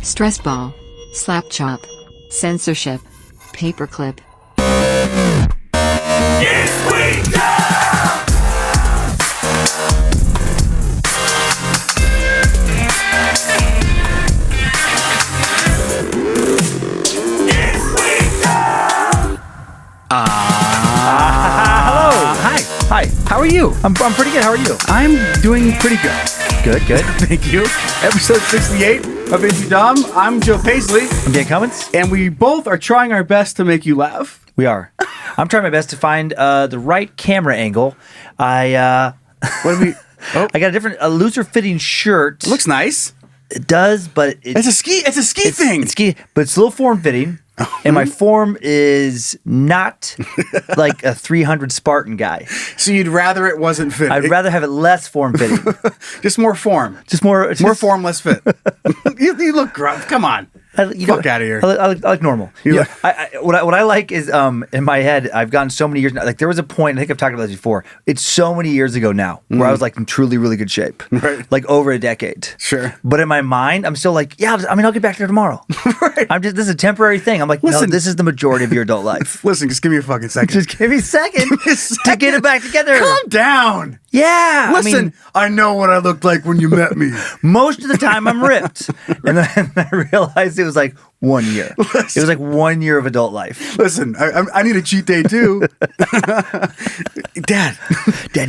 stress ball, slap chop, censorship, paperclip. Hello. Hi. How are you? I'm pretty good. How are you? I'm doing pretty good. Good. Thank you. Episode 68 of Is You Dumb? I'm Joe Paisley. I'm Dan Cummins. And we both are trying our best to make you laugh. We are. I'm trying my best to find the right camera angle. I got a looser fitting shirt. It looks nice. It does, but It's a ski thing. It's ski, but it's a little form fitting. And my form is not like a 300 Spartan guy. So you'd rather it wasn't fitting. I'd rather have it less form fitting. Just more form. More form, less fit. you look gruff. Come on. Fuck out of here. I like normal. Yeah. What I like is in my head, I've gone so many years now. Like there was a point, I think I've talked about this before. It's so many years ago now where I was like in truly, really good shape. Right. Like over a decade. Sure. But in my mind, I'm still like, I'll get back there tomorrow. Right. This is a temporary thing. I'm like, listen, no, this is the majority of your adult life. Listen, just give me a fucking second. Just give me a second to get it back together. Calm down. Yeah. Listen, I know what I looked like when you met me. Most of the time I'm ripped. And then I realized it was like 1 year. It was like 1 year of adult life. Listen, I need a cheat day too. Dad,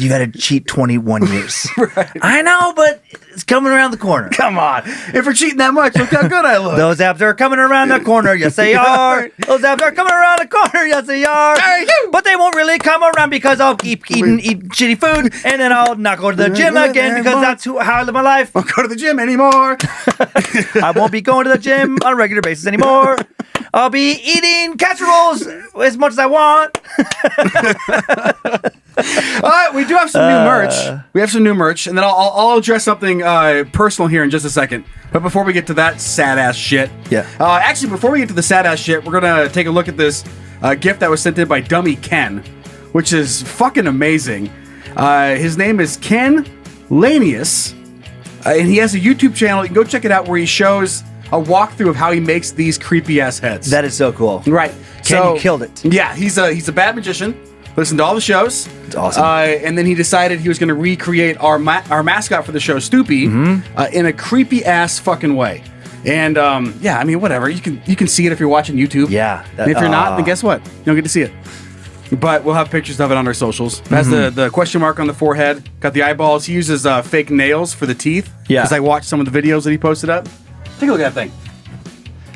you got to cheat 21 years. Right. I know, but it's coming around the corner. Come on. If we're cheating that much, look how good I look. Those abs are coming around the corner. Yes, they are. Those abs are coming around the corner. Yes, they are. But they won't really come around because I'll keep eating shitty food and then I'll not go to the gym again because that's how I live my life. I won't go to the gym anymore. I won't be going to the gym on a regular basis anymore. I'll be eating casseroles as much as I want. All right, we do have some new merch. We have some new merch, and then I'll address something personal here in just a second. But before we get to that sad-ass shit. Yeah. Actually, before we get to the sad-ass shit, we're going to take a look at this gift that was sent in by Dummy Ken, which is fucking amazing. His name is Ken Lanius, and he has a YouTube channel. You can go check it out where he shows a walkthrough of how he makes these creepy-ass heads. That is so cool. Right. Ken, you killed it. Yeah, he's a bad magician. Listened to all the shows. It's awesome. And then he decided he was going to recreate our mascot for the show, Stoopy, in a creepy ass fucking way. And I mean, whatever. You can see it if you're watching YouTube. Yeah. And if you're not, then guess what? You don't get to see it. But we'll have pictures of it on our socials. It has the question mark on the forehead. Got the eyeballs. He uses fake nails for the teeth. Yeah. Because I watched some of the videos that he posted up. Take a look at that thing.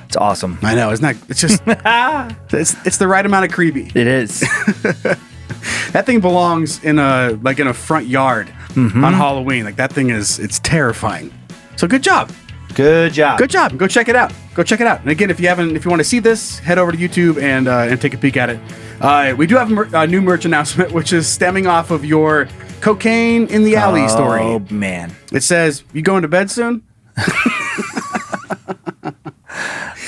It's awesome. I know. It's just it's the right amount of creepy. It is. That thing belongs in a front yard on Halloween. Like that thing it's terrifying. So good job. Good job. Go check it out. And again, if you want to see this, head over to YouTube and take a peek at it. We do have a new merch announcement, which is stemming off of your cocaine in the alley story. Oh man. It says, "You going to bed soon?"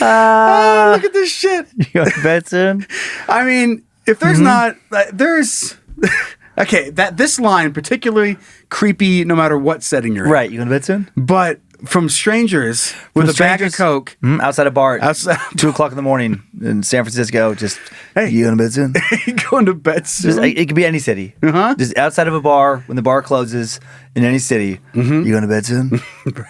Look at this shit. You going to bed soon? I mean, if there's not, there's okay. This line particularly creepy, no matter what setting you're in. Right. You going to bed soon? But from strangers with a bag of coke outside a bar, outside 2:00 in the morning in San Francisco. Just you going to bed soon? You going to bed soon? It could be any city. Just outside of a bar when the bar closes in any city. You going to bed soon? Right.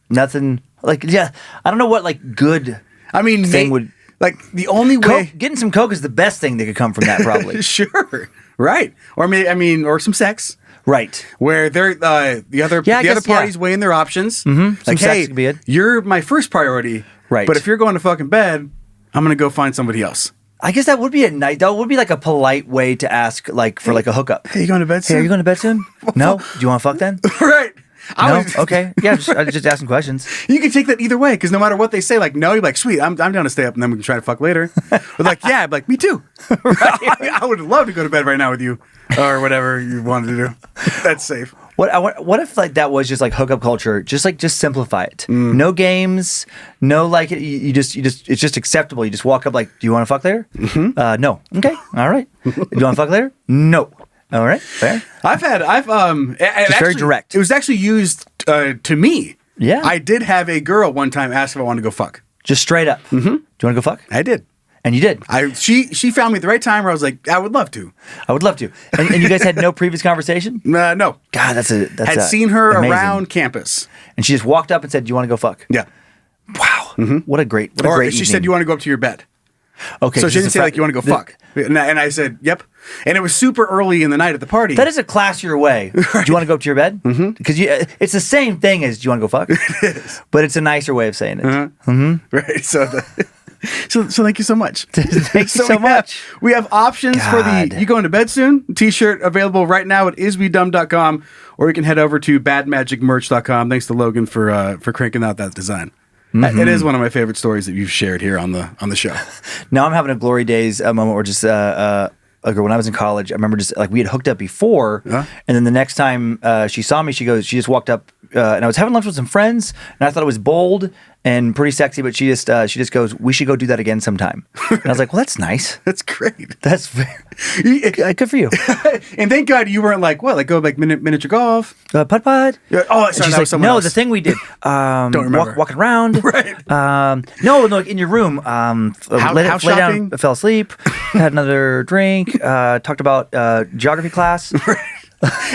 Nothing like I don't know what like good. I mean, would like the only way getting some coke is the best thing that could come from that probably. Sure, right? Or or some sex, right? Where they're the other parties weighing their options. Like like, sex hey, could be it. You're my first priority, right? But if you're going to fucking bed, I'm gonna go find somebody else. I guess that would be that would be like a polite way to ask for like a hookup. Hey, you going to bed soon? Hey, are you going to bed soon? No. Do you want to fuck then? Right. No? Okay. Yeah, just asking questions. You can take that either way, because no matter what they say, like, no, you're like, sweet, I'm down to stay up, and then we can try to fuck later. But like, yeah, like, me too. Right. I would love to go to bed right now with you, or whatever you wanted to do. That's safe. What if like that was just like hookup culture? Just simplify it. No games. No like you just it's just acceptable. You just walk up like, do you want to fuck later? No. Okay. All right. Do you want to fuck later? No. All right. Fair. I've just very direct. It was actually used to me Yeah. I did have a girl one time ask if I wanted to go fuck. Just straight up. Mm-hmm. Do you want to go fuck? I did. And you did. She found me at the right time where I was like, I would love to. I would love to. And you guys had no previous conversation? No. God, that's had seen her amazing. around campus. And she just walked up and said, "Do you want to go fuck?" Yeah. Wow. What a great Or evening. she said, "You want to go up to your bed?" Okay. So she didn't say like, "You want to go fuck?" And I said, "Yep." And it was super early in the night at the party. That is a classier way. Right. Do you want to go up to your bed? Because it's the same thing as, "Do you want to go fuck?" It is. But it's a nicer way of saying it. Right. So thank you so much. Thanks so much. We have options for the You Going to Bed Soon t-shirt available right now at iswedumb.com, or you can head over to badmagicmerch.com. Thanks to Logan for cranking out that design. It is one of my favorite stories that you've shared here on the show. Now I'm having a glory days moment where just like when I was in college, I remember just like we had hooked up before, and then the next time she saw me, she just walked up, and I was having lunch with some friends, and I thought it was bold and pretty sexy, but she just goes, "We should go do that again sometime." And I was like, "Well, that's nice. That's great. That's very good for you." And thank God you weren't like, what, like go like miniature golf? Putt putt. Yeah, oh, sorry, And she's that was like, someone "No, else. the thing we did, Don't remember. walking around, Right. No, like in your room, House lay shopping? down, fell asleep, had another drink, talked about geography class."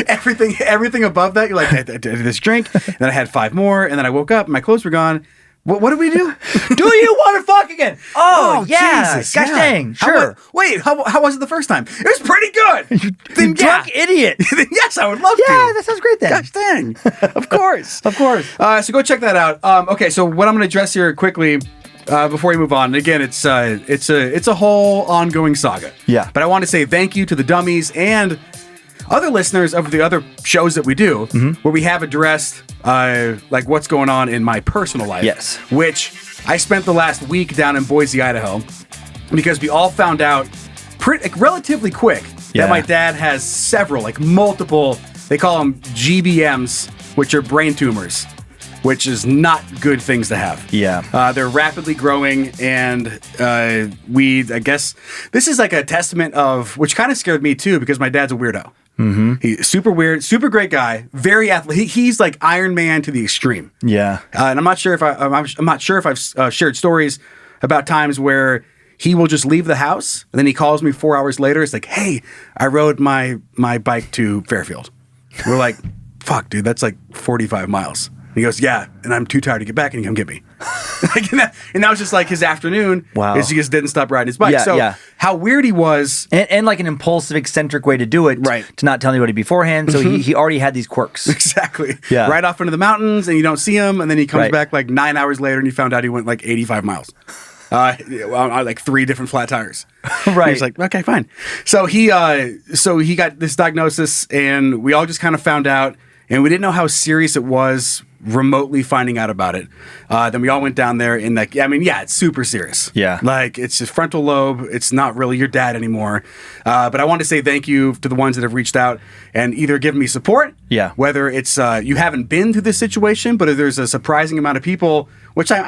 Everything above that, you're like, I did this drink, and then I had 5 more, and then I woke up and my clothes were gone. What did we do? Do you want to fuck again? Oh yeah, Jesus, gosh yeah. dang, sure. How was it the first time? It was pretty good. You drunk idiot. Then yes, I would love to. Yeah, that sounds great then. Gosh dang. Of course. Of course. So go check that out. Okay, so what I'm going to address here quickly before we move on. And again, it's a whole ongoing saga. Yeah. But I want to say thank you to the dummies and other listeners of the other shows that we do, where we have addressed like what's going on in my personal life. Yes. Which I spent the last week down in Boise, Idaho, because we all found out relatively quick that my dad has several, like multiple, they call them GBMs, which are brain tumors, which is not good things to have. Yeah. They're rapidly growing, and I guess this is like a testament of, which kind of scared me too, because my dad's a weirdo. He's super weird, super great guy, very athletic. He's like Iron Man to the extreme. Yeah. And I'm not sure if I've shared stories about times where he will just leave the house and then he calls me 4 hours later. It's like, "Hey, I rode my bike to Fairfield." We're like, "Fuck, dude, that's like 45 miles." He goes, "Yeah, and I'm too tired to get back. And you come get me." and that was just like his afternoon. Wow. Is he just didn't stop riding his bike. Yeah, so yeah. how weird he was. And like an impulsive, eccentric way to do it, Right. To not tell anybody beforehand. So he already had these quirks. Exactly. Yeah. Right off into the mountains, and you don't see him, and then he comes Right. back like 9 hours later, and you found out he went like 85 miles. On like 3 different flat tires. Right. He's like, "Okay, fine." So he got this diagnosis, and we all just kind of found out, and we didn't know how serious it was remotely finding out about it. Then we all went down there, and like, I mean, yeah, it's super serious. Yeah. Like, it's just frontal lobe. It's not really your dad anymore. But I want to say thank you to the ones that have reached out and either given me support. Yeah. Whether it's you haven't been through this situation, but if there's a surprising amount of people, which I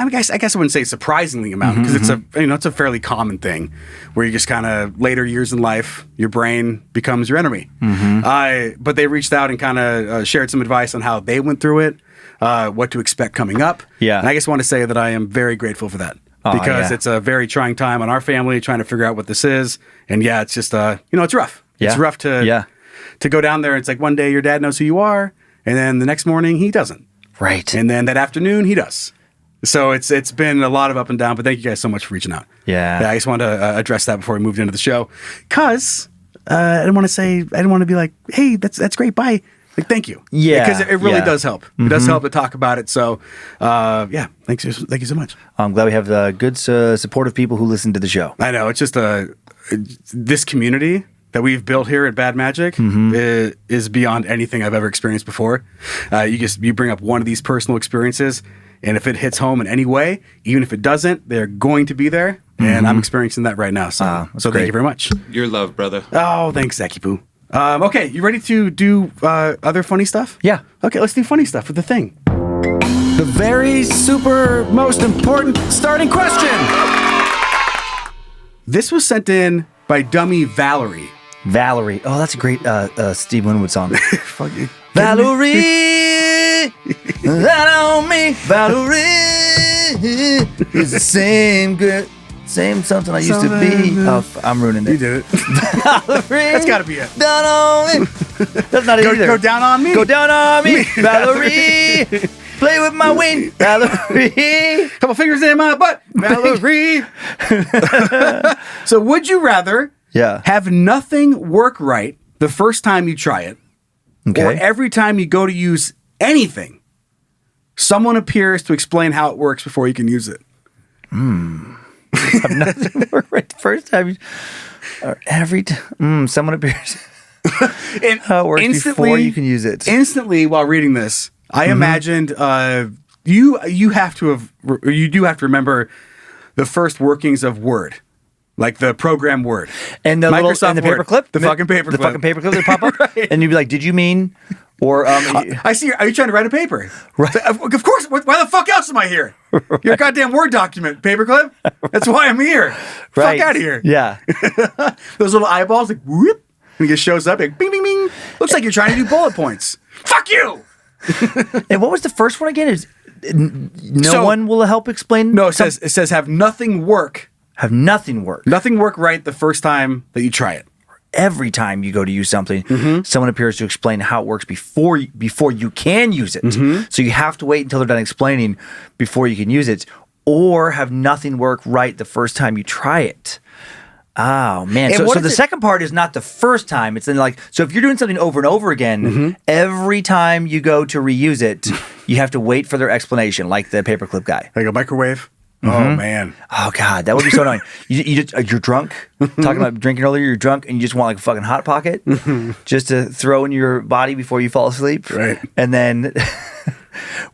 guess I wouldn't say surprisingly amount, because it's a fairly common thing where you just kind of later years in life, your brain becomes your enemy. But they reached out and kind of shared some advice on how they went through it, what to expect coming up. Yeah. And I just want to say that I am very grateful for that. Oh, Because yeah. it's a very trying time on our family trying to figure out what this is. And yeah, it's just, it's rough. It's Yeah. rough to go down there. It's like one day your dad knows who you are, and then the next morning he doesn't. Right. And then that afternoon he does. So it's been a lot of up and down, but thank you guys so much for reaching out. Yeah. I just wanted to address that before we moved into the show. Because I didn't want to be like, "Hey, that's great, bye." Like, thank you. Yeah. Because it really Yeah. does help. It does help to talk about it. So, thank you so much. I'm glad we have good, supportive people who listen to the show. I know, it's just this community that we've built here at Bad Magic is beyond anything I've ever experienced before. You bring up one of these personal experiences, and if it hits home in any way, even if it doesn't, they're going to be there. And I'm experiencing that right now. So great. thank you very much. Your love, brother. Oh, thanks, Zaki Poo. Okay, you ready to do other funny stuff? Yeah. Okay, let's do funny stuff with the thing. The very super most important starting question. This was sent in by dummy Valerie. Valerie. Oh, that's a great Steve Winwood song. Fuck you. Valerie! That on me, Valerie is the same girl, same something I used to be. Oh, I'm ruining it. You did it. Valerie, That's gotta be it. down on me. That's not it either. Go down on me. Go down on me, Valerie. Play with my wing, Valerie. Couple fingers in my butt, Valerie. So would you rather have nothing work right the first time you try it, or every time you go to use anything, someone appears to explain how it works before you can use it? Have nothing work right the first time you, or every time someone appears and how it works before you can use it. Instantly, while reading this, I imagined you do have to remember the first workings of Word, like the program Word and the Microsoft little, and the Word. paperclip, the fucking paperclip, the fucking paperclip that pop up, Right. and you'd be like, "Did you mean?" Or I see. Are you trying to write a paper? Right. Of course. Why the fuck else am I here? Right. You're a goddamn Word document, paperclip. That's why I'm here. Right. Fuck out of here. Yeah. Those little eyeballs, like whoop, and it just shows up, like bing, bing, bing. Looks like you're trying to do bullet points. Fuck you. And what was the first one again? Is no one will help explain? No, it says have nothing work. Have nothing work. Nothing work right the first time that you try it. Every time you go to use something, someone appears to explain how it works before you can use it. So you have to wait until they're done explaining before you can use it, or have nothing work right the first time you try it. Oh man! And So the second part is not the first time. It's then so if you're doing something over and over again, every time you go to reuse it, you have to wait for their explanation, like the paperclip guy. Like a microwave. Oh man. Oh god, that would be so annoying. You're drunk. Talking about drinking earlier, you're drunk and you just want like a fucking hot pocket just to throw in your body before you fall asleep. Right. And then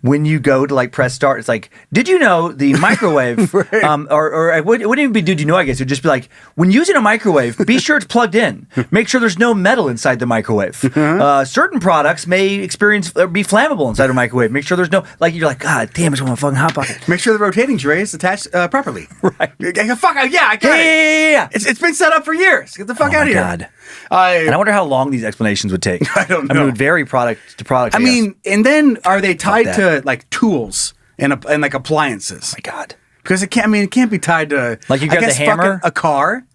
when you go to like press start, it's like, did you know the microwave? Right. Or it wouldn't even be did you know? I guess it would just be like, when using a microwave, be sure it's plugged in. Make sure there's no metal inside the microwave. Certain products may be flammable inside a microwave. Make sure there's no you're like, God damn, it's on a fucking hot pocket. Make sure the rotating tray is attached properly. Right. Fuck yeah, I got it. Yeah. It's been set up for years. Get the fuck out of here. God. And I wonder how long these explanations would take. I don't know. I mean, it would vary product to product. I mean, and then are they tied that. to like tools and like appliances? Oh my God. Because it can't be tied to Like you got the hammer? fucking a car.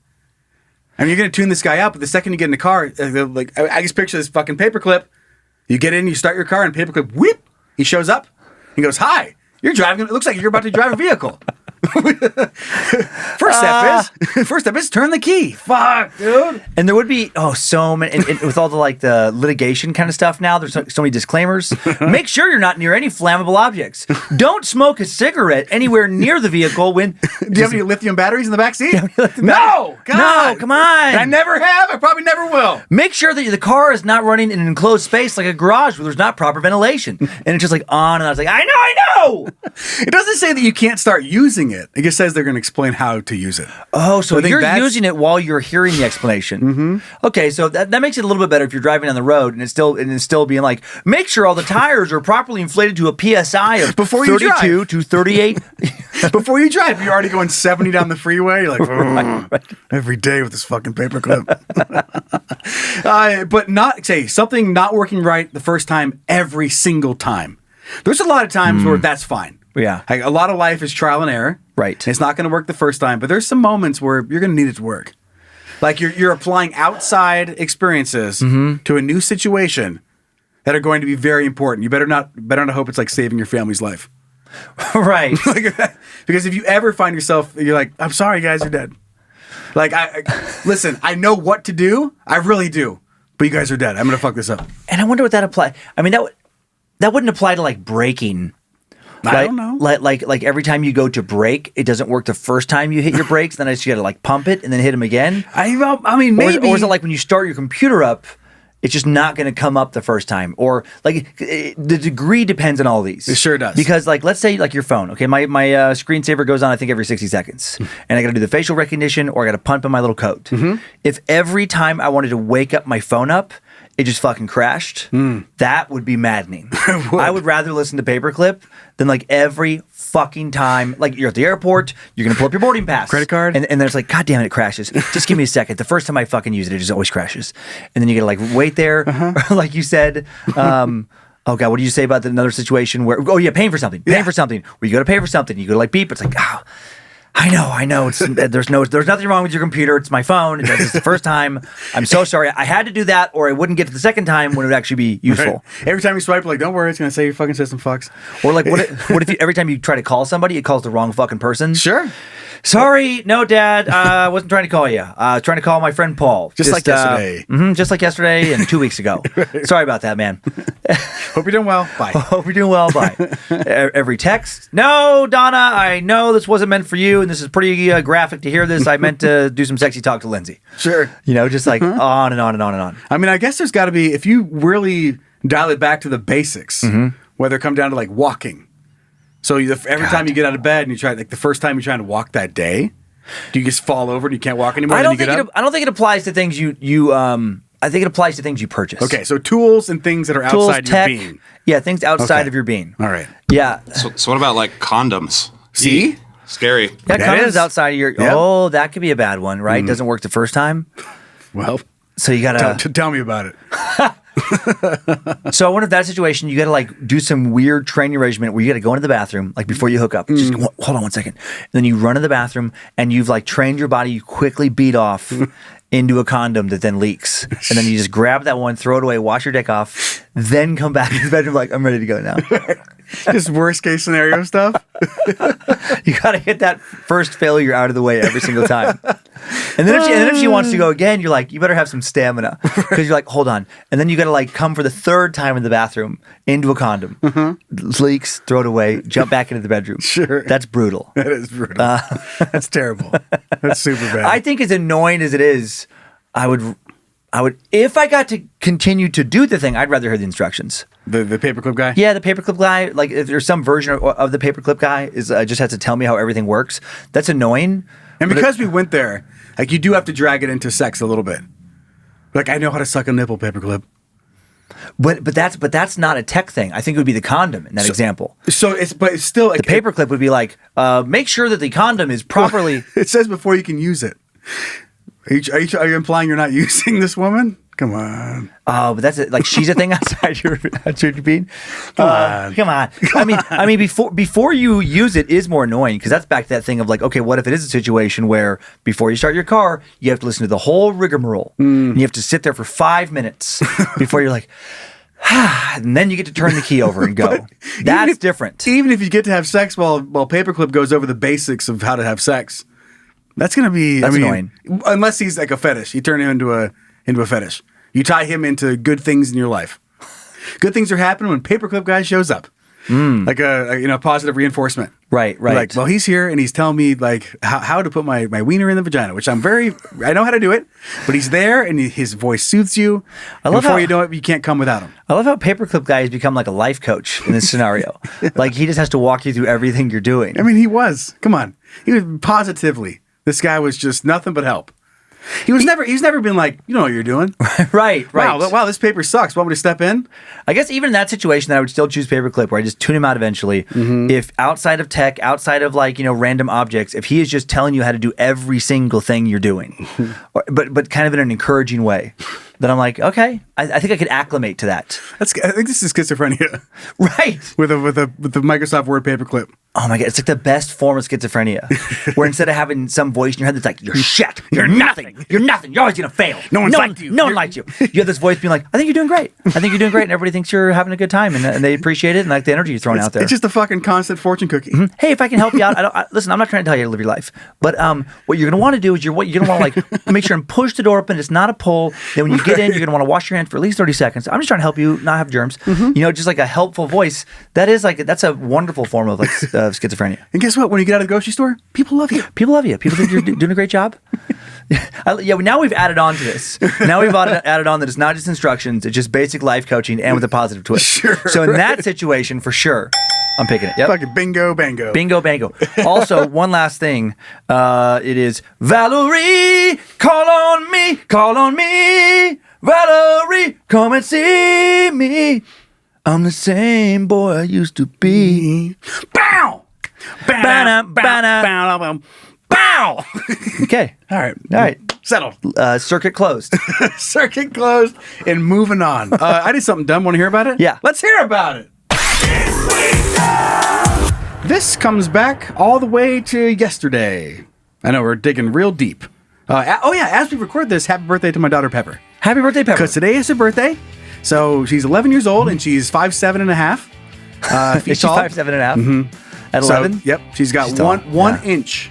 I mean, you're gonna tune this guy up, but the second you get in the car, I just picture this fucking paperclip. You get in, you start your car, and paperclip, whip, he shows up. He goes, "Hi, you're driving. It looks like you're about to drive a vehicle." First step is turn the key. Fuck, dude. And there would be so many and with all the litigation kind of stuff now. There's so many disclaimers. Make sure you're not near any flammable objects. Don't smoke a cigarette anywhere near the vehicle. When Do you have any lithium batteries in the back seat? No, God. no, come on. And I never have. I probably never will. Make sure that the car is not running in an enclosed space like a garage where there's not proper ventilation. And it's just like on and on. It's like, I know. It doesn't say that you can't start using it. It just says they're going to explain how to use it. Oh, so I think you're that's- using it while you're hearing the explanation. Okay, so that makes it a little bit better if you're driving on the road and it's still being like, make sure all the tires are properly inflated to a PSI of Before you 32 to 38. Before you drive, you're already going 70 down the freeway. You're like, right. Every day with this fucking paperclip. But something not working right the first time every single time. There's a lot of times where that's fine. Yeah. Like, a lot of life is trial and error. Right. It's not going to work the first time, but there's some moments where you're going to need it to work. Like you're applying outside experiences to a new situation that are going to be very important. You better not hope it's like saving your family's life. Right. Because if you ever find yourself, you're like, I'm sorry, guys, you're dead. Like, listen, I know what to do. I really do. But you guys are dead. I'm going to fuck this up. And I wonder what that apply. I mean, that wouldn't apply to like braking. I don't know. Like every time you go to brake, it doesn't work the first time you hit your brakes. Then you got to like pump it and then hit them again. I mean, maybe. Or is it like when you start your computer up, it's just not going to come up the first time? Or like the degree depends on all these. It sure does. Because like let's say like your phone. Okay, my screensaver goes on I think every 60 seconds, and I got to do the facial recognition or I got to pump in my little code. If every time I wanted to wake up my phone up, it just fucking crashed, that would be maddening. I would rather listen to Paperclip than like every fucking time. Like you're at the airport, you're going to pull up your boarding pass. Credit card. And then it's like, God damn it crashes. Just give me a second. The first time I fucking use it, it just always crashes. And then you got to like wait there, like you said. Oh God, what did you say about another situation where? Oh yeah, paying for something. Where you go to pay for something, you go to like beep. It's like, oh, I know. It's, there's nothing wrong with your computer. It's my phone. It's the first time. I'm so sorry. I had to do that, or I wouldn't get to the second time when it would actually be useful. Right. Every time you swipe, like, don't worry, it's gonna say your fucking system fucks. Or like, what if you, every time you try to call somebody, it calls the wrong fucking person? Sure. Sorry, no, Dad. I wasn't trying to call you. Trying to call my friend Paul. Just like yesterday. Just like yesterday and 2 weeks ago. Right. Sorry about that, man. Hope you're doing well. Bye. Hope you're doing well. Bye. Every text. No, Donna, I know this wasn't meant for you, and this is pretty graphic to hear this. I meant to do some sexy talk to Lindsay. Sure. You know, just like on and on and on and on. I mean, I guess there's got to be, if you really dial it back to the basics, whether it come down to like walking. So every time you get out of bed and you try, like the first time you're trying to walk that day, do you just fall over and you can't walk anymore? I don't think it applies to things I think it applies to things you purchase. Okay, so tools and things that are outside your being. Yeah, things outside of your being. All right. Yeah. So what about like condoms? See? Scary. Yeah, That condoms is. outside of your. Yep. Oh, that could be a bad one, right? Doesn't work the first time. Well, So you gotta. tell me about it. So I wonder if that situation, you gotta like do some weird training regimen where you gotta go into the bathroom like before you hook up. Just hold on one second. And then you run to the bathroom and you've like trained your body. You quickly beat off into a condom that then leaks, and then you just grab that one, throw it away, wash your dick off, then come back to the bedroom like I'm ready to go now. Just worst case scenario stuff. You gotta hit that first failure out of the way every single time. And then if she wants to go again, you're like, you better have some stamina because you're like, hold on. And then you got to like come for the third time in the bathroom into a condom. Leaks, throw it away, jump back into the bedroom. Sure. That's brutal. That is brutal. That's terrible. That's super bad. I think as annoying as it is, I would, if I got to continue to do the thing, I'd rather hear the instructions. The paperclip guy? Yeah, the paperclip guy, like if there's some version of the paperclip guy is just has to tell me how everything works. That's annoying. And because we went there, like you do have to drag it into sex a little bit. Like I know how to suck a nipple, paperclip. But that's not a tech thing. I think it would be the condom in that example. So it's still like The paperclip would be like, make sure that the condom is properly. It says before you can use it. Are you implying you're not using this woman? Come on. Oh, but that's it. Like she's a thing outside your being. Come on. Come on. I mean, before you use it is more annoying because that's back to that thing of like, okay, what if it is a situation where before you start your car, you have to listen to the whole rigmarole, and you have to sit there for 5 minutes before you're like, and then you get to turn the key over and go. That's different. Even if you get to have sex while paperclip goes over the basics of how to have sex, that's gonna be. That's I mean, annoying. Unless he's like a fetish, you turn him into a fetish. You tie him into good things in your life. Good things are happening when paperclip guy shows up, like a positive reinforcement. Right. Like, well, he's here and he's telling me like how to put my wiener in the vagina, which I know how to do it, but he's there and his voice soothes you. Before you know it, you can't come without him. I love how paperclip guy has become like a life coach in this scenario. Like he just has to walk you through everything you're doing. I mean, he was. Come on, he was positively. This guy was just nothing but help. He's never been like, you know what you're doing. Right. Wow, this paper sucks. Want me to step in? I guess even in that situation, that I would still choose paperclip, where I just tune him out eventually. If outside of tech, outside of like random objects, if he is just telling you how to do every single thing you're doing, but kind of in an encouraging way, then I'm like, okay, I think I could acclimate to that. I think this is schizophrenia. Right. With the Microsoft Word paperclip. Oh my God, it's like the best form of schizophrenia, where instead of having some voice in your head that's like, you're shit, you're nothing, you're always gonna fail. No one likes you. No one likes you. You have this voice being like, I think you're doing great. And everybody thinks you're having a good time, and they appreciate it, and like the energy you're throwing out there. It's just a fucking constant fortune cookie. Hey, if I can help you out, listen, I'm not trying to tell you how to live your life, but what you're gonna want to do is you're gonna want to like make sure and push the door open. It's not a pull. Then when you get in, you're gonna want to wash your hands for at least 30 seconds. I'm just trying to help you not have germs. Just like a helpful voice. That's a wonderful form of like schizophrenia. And guess what? When you get out of the grocery store, people love you. People love you. People think you're doing a great job. Now we've added on to this. Now we've added on that it's not just instructions, it's just basic life coaching and with a positive twist. Sure. So in that situation, for sure, I'm picking it. Yep. Fucking bingo, bango. Bingo, bango. Also, one last thing. It is Valerie, call on me. Valerie, come and see me. I'm the same boy I used to be. Bow! Bow! Bow! Okay. All right. Settled. Circuit closed. Circuit closed and moving on. I did something dumb. Want to hear about it? Yeah. Let's hear about it. This comes back all the way to yesterday. I know we're digging real deep. As we record this, happy birthday to my daughter Pepper. Happy birthday, Pepper. Because today is her birthday. So she's 11 years old and she's 5'7" and a half. Feet Is she tall. 5'7" and a half? Mm-hmm. At 11? So, yep. She's got She's tall. one Yeah. inch.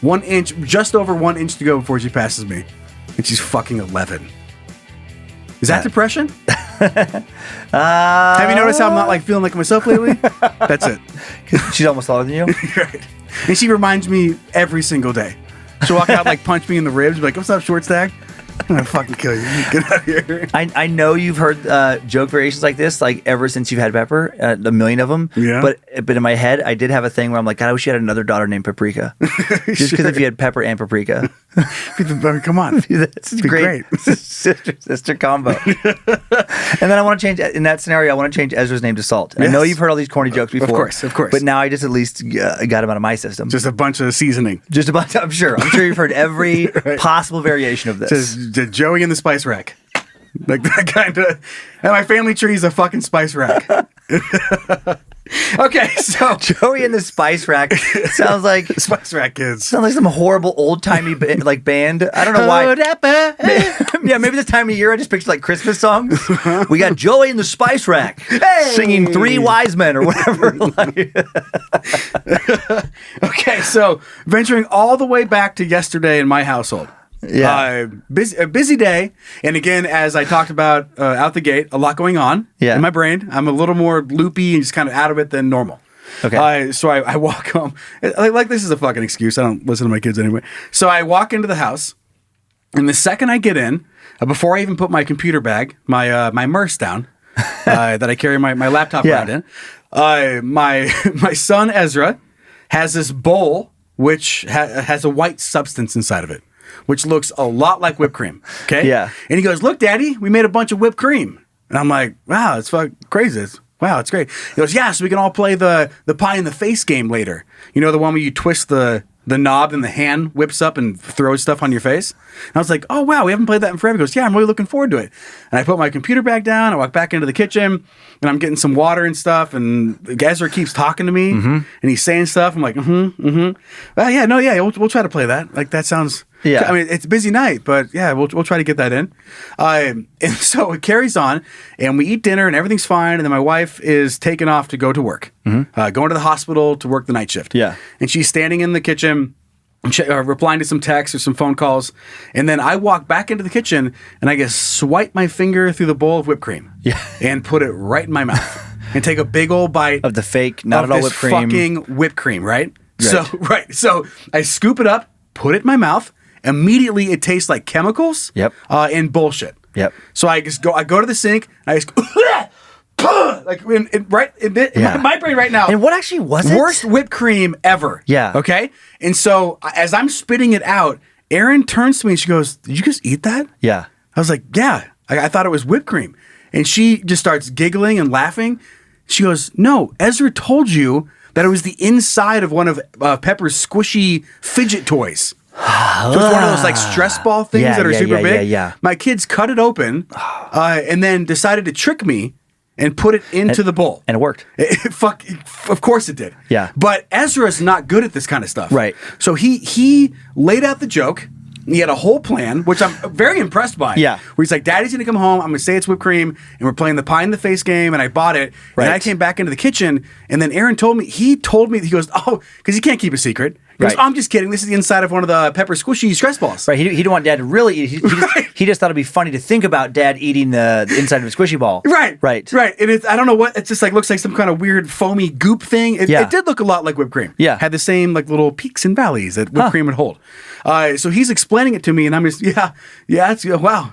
1 inch, just over 1 inch to go before she passes me. And she's fucking 11. Is that depression? Have you noticed how I'm not like feeling like myself lately? That's it. She's almost taller than you? Right. And she reminds me every single day. She'll walk out like punch me in the ribs, be like, "What's up, short stack?" I'm gonna fucking kill you. Get out of here. I know you've heard joke variations like this, like ever since you've had Pepper, a million of them. Yeah. But in my head, I did have a thing where I'm like, God, I wish you had another daughter named Paprika. Just because if you had Pepper and Paprika. Come on. That's It'd be great. sister combo. And then I want to change, in that scenario, I want to change Ezra's name to Salt. And I know Yes. you've heard all these corny jokes before. Of course. But now I just at least got him out of my system. Just a bunch of seasoning. Just about, I'm sure you've heard every possible variation of this. Just Joey in the spice rack. Like that kind of. And my family tree is a fucking spice rack. Okay, so. Joey in the Spice Rack sounds like Spice rack kids. Sounds like some horrible old timey like band. I don't know why. Yeah, maybe this time of year I just picture like Christmas songs. We got Joey in the Spice Rack singing Three Wise Men or whatever. Okay, so venturing all the way back to yesterday in my household. Yeah. A busy day. And again, as I talked about out the gate, a lot going on in my brain. I'm a little more loopy and just kind of out of it than normal. Okay. So I walk home. Like this is a fucking excuse. I don't listen to my kids anyway. So I walk into the house, and the second I get in, before I even put my computer bag, my Merce down, that I carry my laptop around in, my son Ezra has this bowl which has a white substance inside of it, which looks a lot like whipped cream. Okay. Yeah. And he goes, "Look, Daddy, we made a bunch of whipped cream." And I'm like, "Wow, it's fucking crazy. Wow, it's great." He goes, "Yeah, so we can all play the pie in the face game later. You know, the one where you twist the knob and the hand whips up and throws stuff on your face." And I was like, "Oh, wow, we haven't played that in forever." He goes, "Yeah, I'm really looking forward to it." And I put my computer back down. I walk back into the kitchen, and I'm getting some water and stuff. And Ezra keeps talking to me, and he's saying stuff. I'm like, Well, yeah, we'll try to play that. Like, that sounds... Yeah. I mean, it's a busy night, but yeah, we'll try to get that in. And so it carries on, and we eat dinner, and everything's fine. And then my wife is taken off to go to work, going to the hospital to work the night shift. Yeah. And she's standing in the kitchen, replying to some texts or some phone calls. And then I walk back into the kitchen, and I just swipe my finger through the bowl of whipped cream, and put it right in my mouth, and take a big old bite Of the fake, not at all whipped cream. fucking whipped cream, right? So I scoop it up, put it in my mouth. Immediately, it tastes like chemicals. Yep. And bullshit. Yep. So I go to the sink. And I just like my brain right now. And what actually was it? Worst whipped cream ever. Yeah. Okay. And so as I'm spitting it out, Erin turns to me and she goes, "Did you just eat that?" Yeah. I was like, "Yeah." I thought it was whipped cream. And she just starts giggling and laughing. She goes, "No, Ezra told you that it was the inside of one of Pepper's squishy fidget toys." So it's one of those like stress ball things that are super big. Yeah. My kids cut it open and then decided to trick me and put it into the bowl. And it worked. Fuck, of course it did. Yeah. But Ezra's not good at this kind of stuff. Right. So he laid out the joke. He had a whole plan, which I'm very impressed by. Yeah. Where he's like, "Daddy's going to come home. I'm going to say it's whipped cream. And we're playing the pie in the face game." And I bought it. Right. And I came back into the kitchen. And then Aaron told me, he goes, "Oh," because he can't keep a secret. He goes, Right. "Oh, I'm just kidding. This is the inside of one of the Pepper Squishy stress balls." Right, he didn't want Dad to really eat it. He just thought it'd be funny to think about Dad eating the inside of a squishy ball. Right. Right. And it's, I don't know what, it's just like, looks like some kind of weird foamy goop thing. It did look a lot like whipped cream. Yeah. Had the same like little peaks and valleys that whipped cream would hold. So he's explaining it to me and I'm just, wow.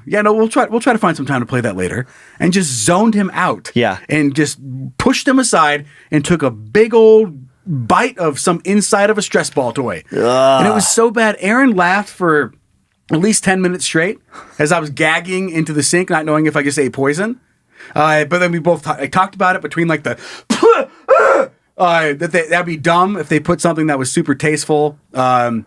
Yeah, no, we'll try to find some time to play that later. And just zoned him out. Yeah. And just pushed him aside and took a big old bite of some inside of a stress ball toy. And it was so bad. Aaron laughed for at least 10 minutes straight as I was gagging into the sink, not knowing if I just ate poison. But then we both talked about it between like the that'd be dumb if they put something that was super tasteful and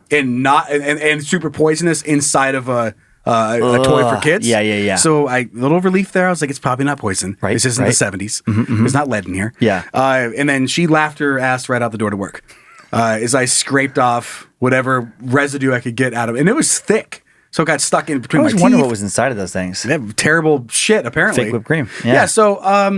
super poisonous inside of a toy for kids. Yeah. So little relief there. I was like, it's probably not poison. Right, This isn't the 70s. There's not lead in here. Yeah. And then she laughed her ass right out the door to work as I scraped off whatever residue I could get out of it. And it was thick. So it got stuck in between my teeth. I always wonder what was inside of those things. They have terrible shit, apparently. Fake whipped cream. Yeah. So I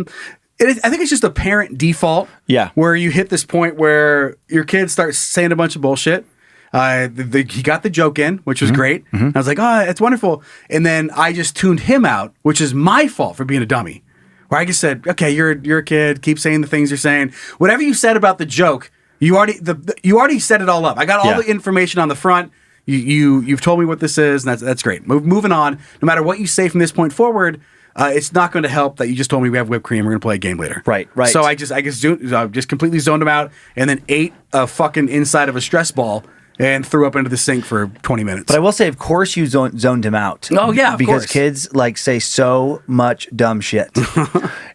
think it's just a parent default. Yeah. Where you hit this point where your kids start saying a bunch of bullshit. He got the joke in, which was great. I was like, oh, it's wonderful. And then I just tuned him out, which is my fault for being a dummy. Where I just said, okay, you're a kid. Keep saying the things you're saying. Whatever you said about the joke, you already set it all up. I got all the information on the front. You've told me what this is, and that's great. Moving on. No matter what you say from this point forward, it's not going to help that you just told me we have whipped cream. We're going to play a game later. Right. So I just completely zoned him out, and then ate a fucking inside of a stress ball and threw up into the sink for 20 minutes. But I will say, of course, you zoned him out. Oh yeah, because kids say so much dumb shit.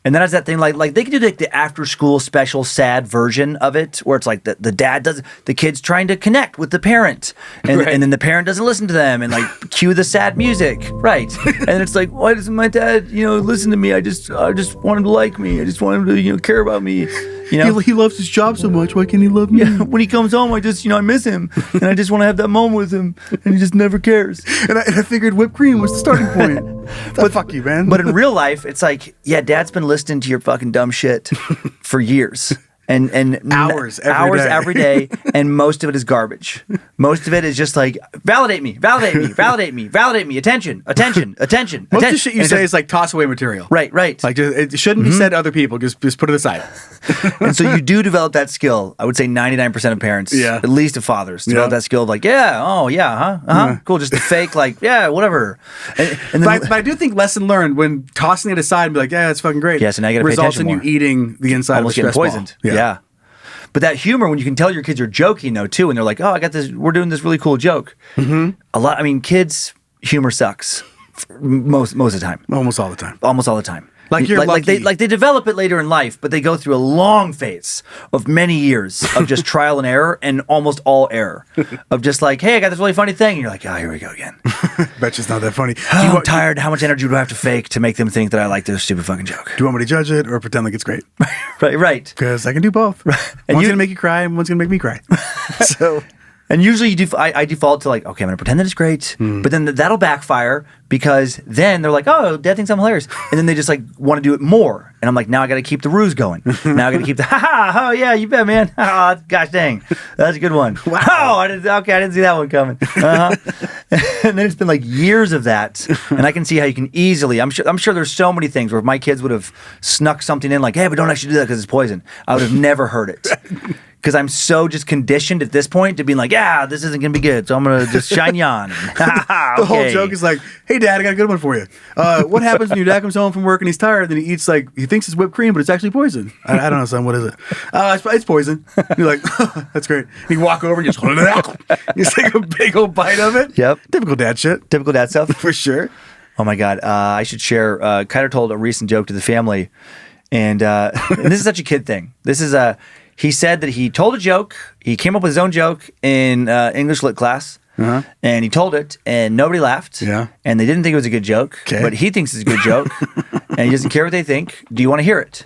And then there's that thing like they can do the after school special sad version of it, where it's like the dad does the kid's trying to connect with the parent, and then the parent doesn't listen to them and cue the sad music, right? And it's like, why doesn't my dad listen to me? I just want him to like me. I just want him to care about me. He loves his job so much. Why can't he love me? Yeah, when he comes home, I miss him, and I just want to have that moment with him, and he just never cares. And I figured whipped cream was the starting point. But fuck you, man. But in real life, it's like, yeah, Dad's been listening to your fucking dumb shit for years. And hours every day, and most of it is garbage. Most of it is just like, validate me, attention. Most of the shit you say is like toss away material. Right. Like it shouldn't be said to other people. Just put it aside. And so you do develop that skill. I would say 99% of parents, at least of fathers, develop that skill of cool, just the fake whatever. But I do think lesson learned when tossing it aside and be like, yeah, that's fucking great. Yeah, so now you got to pay results attention in more. you eating the inside Almost of a stress getting poisoned. ball. Yeah. But that humor, when you can tell your kids are joking though too, and they're like, "Oh, I got this. We're doing this really cool joke." Kids' humor sucks most of the time. Almost all the time. Like you're lucky. They develop it later in life, but they go through a long phase of many years of just trial and error, and almost all error of just like, hey, I got this really funny thing, and you're like, oh, here we go again. Bet it's not that funny. I'm tired. How much energy do I have to fake to make them think that I like this stupid fucking joke? Do you want me to judge it or pretend like it's great? Right. Because I can do both. Right. And one's gonna make you cry, and one's gonna make me cry. So. And usually I default to like, okay, I'm going to pretend that it's great, but then that'll backfire because then they're like, oh, Dad thinks I'm hilarious. And then they just want to do it more. And I'm like, now I got to keep the ruse going. Now I got to keep the, oh yeah, you bet, man. Oh, gosh dang. That's a good one. Wow. Oh, I didn't see that one coming. And then it's been years of that. And I can see how you can easily, I'm sure there's so many things where if my kids would have snuck something in hey, but don't actually do that because it's poison, I would have never heard it. Because I'm so just conditioned at this point to being like, yeah, this isn't going to be good, so I'm going to just shine you on. The whole joke is like, hey, Dad, I got a good one for you. What happens when your dad comes home from work and he's tired and he eats he thinks it's whipped cream, but it's actually poison? I don't know, son, what is it? It's poison. You're like, oh, that's great. You walk over and you take a big old bite of it. Yep. Typical dad shit. Typical dad stuff. For sure. Oh, my God. I should share. Kyler told a recent joke to the family, and this is such a kid thing. This is he said that he told a joke. He came up with his own joke in English lit class, and he told it, and nobody laughed. Yeah. And they didn't think it was a good joke, but he thinks it's a good joke, and he doesn't care what they think. Do you want to hear it?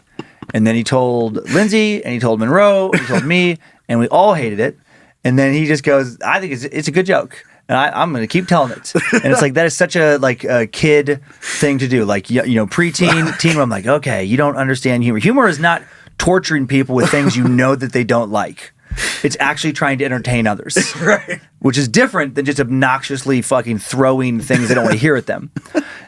And then he told Lindsay, and he told Monroe, and he told me, and we all hated it. And then he just goes, I think it's a good joke. And I'm going to keep telling it. And it's that is such a kid thing to do. Preteen, teen, where I'm like, okay, you don't understand humor. Humor is not torturing people with things that they don't like. It's actually trying to entertain others. Right. Which is different than just obnoxiously fucking throwing things they don't want to hear at them.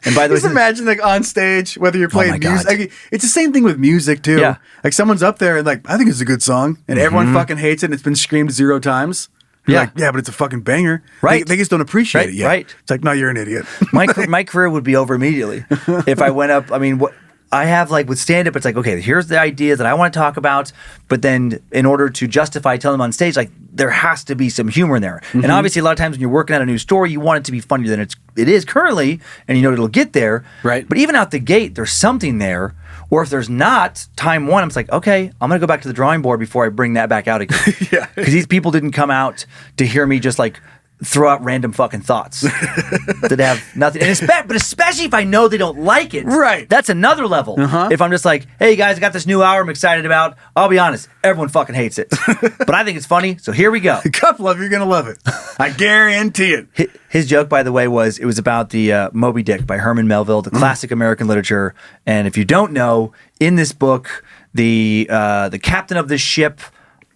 And by the way, just imagine on stage, whether you're playing music. It's the same thing with music too. Yeah. Someone's up there and I think it's a good song, and everyone fucking hates it and it's been screamed 0 times. You're like, yeah, but it's a fucking banger. Right. They just don't appreciate it yet. Right. It's like, no, you're an idiot. My career would be over immediately if I went up. I mean, what I have with stand-up, it's okay, here's the ideas that I want to talk about, but then in order to justify telling them on stage, there has to be some humor in there. And obviously a lot of times when you're working on a new story, you want it to be funnier than it is currently, and it'll get there. Right. But even out the gate, there's something there Or if there's not, time one, I'm just like, okay, I'm going to go back to the drawing board before I bring that back out again. Yeah. Because these people didn't come out to hear me just like throw out random fucking thoughts that have nothing. And but especially if I know they don't like it. Right. That's another level. If I'm just like, hey guys, I got this new hour I'm excited about. I'll be honest, everyone fucking hates it. But I think it's funny, so here we go. A couple of you are going to love it. I guarantee it. His joke, by the way, it was about the Moby Dick by Herman Melville, the classic American literature. And if you don't know, in this book, the captain of this ship,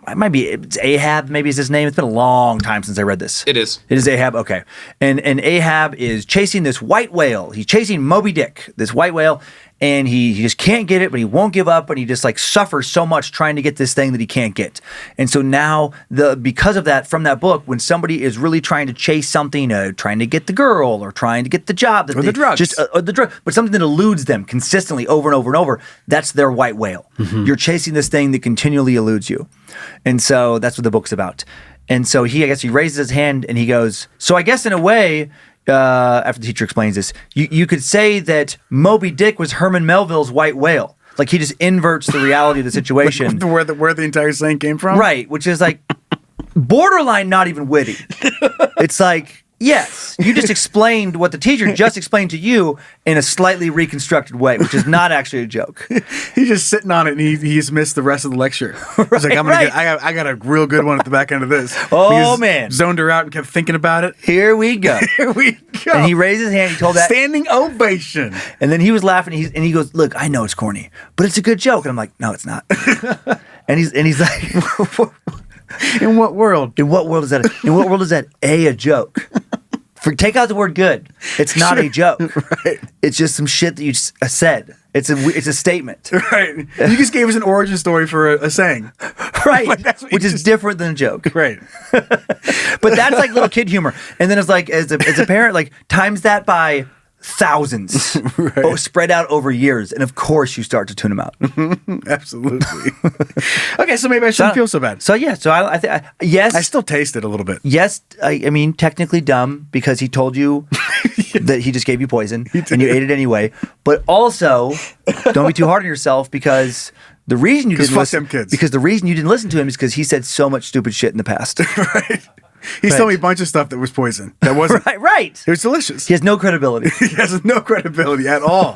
it's Ahab, maybe is his name. It's been a long time since I read this. It is. It is Ahab, okay. And Ahab is chasing this white whale. He's chasing Moby Dick, this white whale, and he just can't get it, but he won't give up, and he just like suffers so much trying to get this thing that he can't get. And so now, because of that, from that book, when somebody is really trying to chase something, trying to get the girl, or trying to get the job, or the drugs, but something that eludes them consistently over and over and over, that's their white whale. You're chasing this thing that continually eludes you. And so that's what the book's about. And so I guess he raises his hand and he goes, so I guess in a way, after the teacher explains this, you could say that Moby Dick was Herman Melville's white whale. Like he just inverts the reality of the situation. where the entire saying came from? Right, which is like borderline not even witty. It's like, yes, you just explained what the teacher just explained to you in a slightly reconstructed way, which is not actually a joke. He's just sitting on it, and he's missed the rest of the lecture. He's like, I got a real good one at the back end of this. Oh, man. Zoned her out and kept thinking about it. Here we go. Here we go. And he raised his hand. He told that. Standing ovation. And then he was laughing, and he goes, look, I know it's corny, but it's a good joke. And I'm like, no, it's not. and he's like... In what world? In what world is that? In what world is that a joke? Take out the word good. It's not a joke. Right. It's just some shit that you said. It's a statement. Right. You just gave us an origin story for a saying. Right. Like which is different than a joke. Right. But that's like little kid humor. And then it's like, as a parent, like times that by thousands, right, spread out over years, and of course you start to tune them out. Absolutely. Okay, so maybe I shouldn't feel so bad. So yeah, so I think yes, I still taste it a little bit. Yes, I mean technically dumb because he told you that he just gave you poison and you ate it anyway. But also, don't be too hard on yourself because the reason you didn't listen, because the reason you didn't listen to him is because he said so much stupid shit in the past. Right. He's told me a bunch of stuff that was poison. That wasn't. Right. It was delicious. He has no credibility. He has no credibility at all.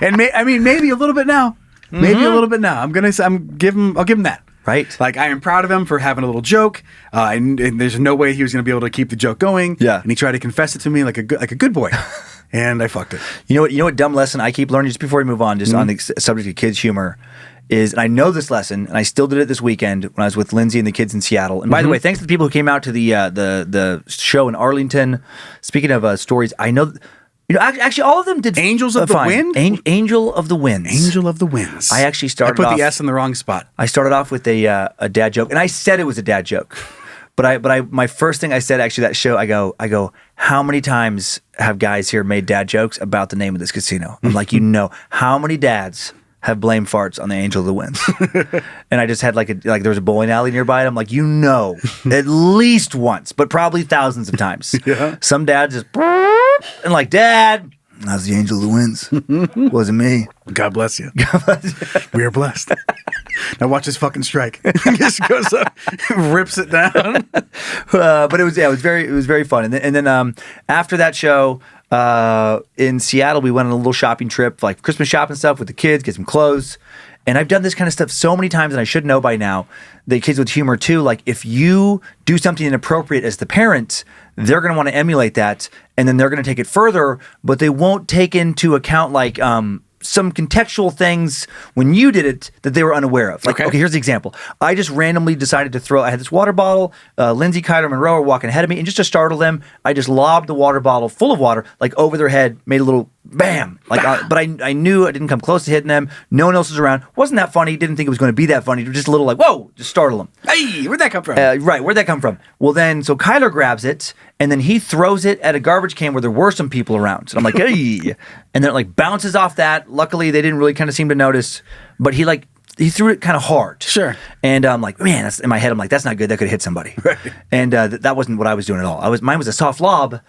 And maybe a little bit now. Maybe a little bit now. I'll give him that. Right. Like I am proud of him for having a little joke. And there's no way he was going to be able to keep the joke going. Yeah. And he tried to confess it to me like a good boy. And I fucked it. You know what dumb lesson I keep learning just before we move on, just on the subject of kids humor. Is, and I know this lesson, and I still did it this weekend when I was with Lindsay and the kids in Seattle. And by the way, thanks to the people who came out to the show in Arlington. Speaking of stories, I know, actually all of them did. Angels of the Wind? Angel of the Winds. Angel of the Winds. I actually started I put the S in the wrong spot. I started off with a dad joke, and I said it was a dad joke. But my first thing I said actually that show, I go, how many times have guys here made dad jokes about the name of this casino? I'm like, how many dads have blamed farts on the Angel of the Winds? And I just had there was a bowling alley nearby, and I'm like, at least once, but probably thousands of times. Yeah. Some dads just, and like, Dad, that was the Angel of the Winds. Wasn't me. God bless you. We are blessed. Now watch this fucking strike. He just goes up, rips it down. But it was very fun. And then after that show, in Seattle, we went on a little shopping trip, like Christmas shopping stuff with the kids, get some clothes. And I've done this kind of stuff so many times, and I should know by now, the kids with humor too, like if you do something inappropriate as the parent, they're going to want to emulate that, and then they're going to take it further, but they won't take into account like some contextual things when you did it that they were unaware of. Like, okay, here's the example. I just randomly decided to I had this water bottle. Lindsay, Kyler, Monroe were walking ahead of me, and just to startle them, I just lobbed the water bottle full of water, like over their head, made a little bam. But I knew I didn't come close to hitting them. No one else was around. Wasn't that funny. Didn't think it was going to be that funny. Just a little like, whoa, just startle them. Hey, where'd that come from? Right, where'd that come from? Well, then, so Kyler grabs it, and then he throws it at a garbage can where there were some people around. So I'm like, hey. And then it like bounces off that. Luckily, they didn't really kind of seem to notice. But he like he threw it kind of hard. Sure. And I'm like, man, that's, in my head, I'm like, that's not good. That could have hit somebody. Right. And that wasn't what I was doing at all. Mine was a soft lob,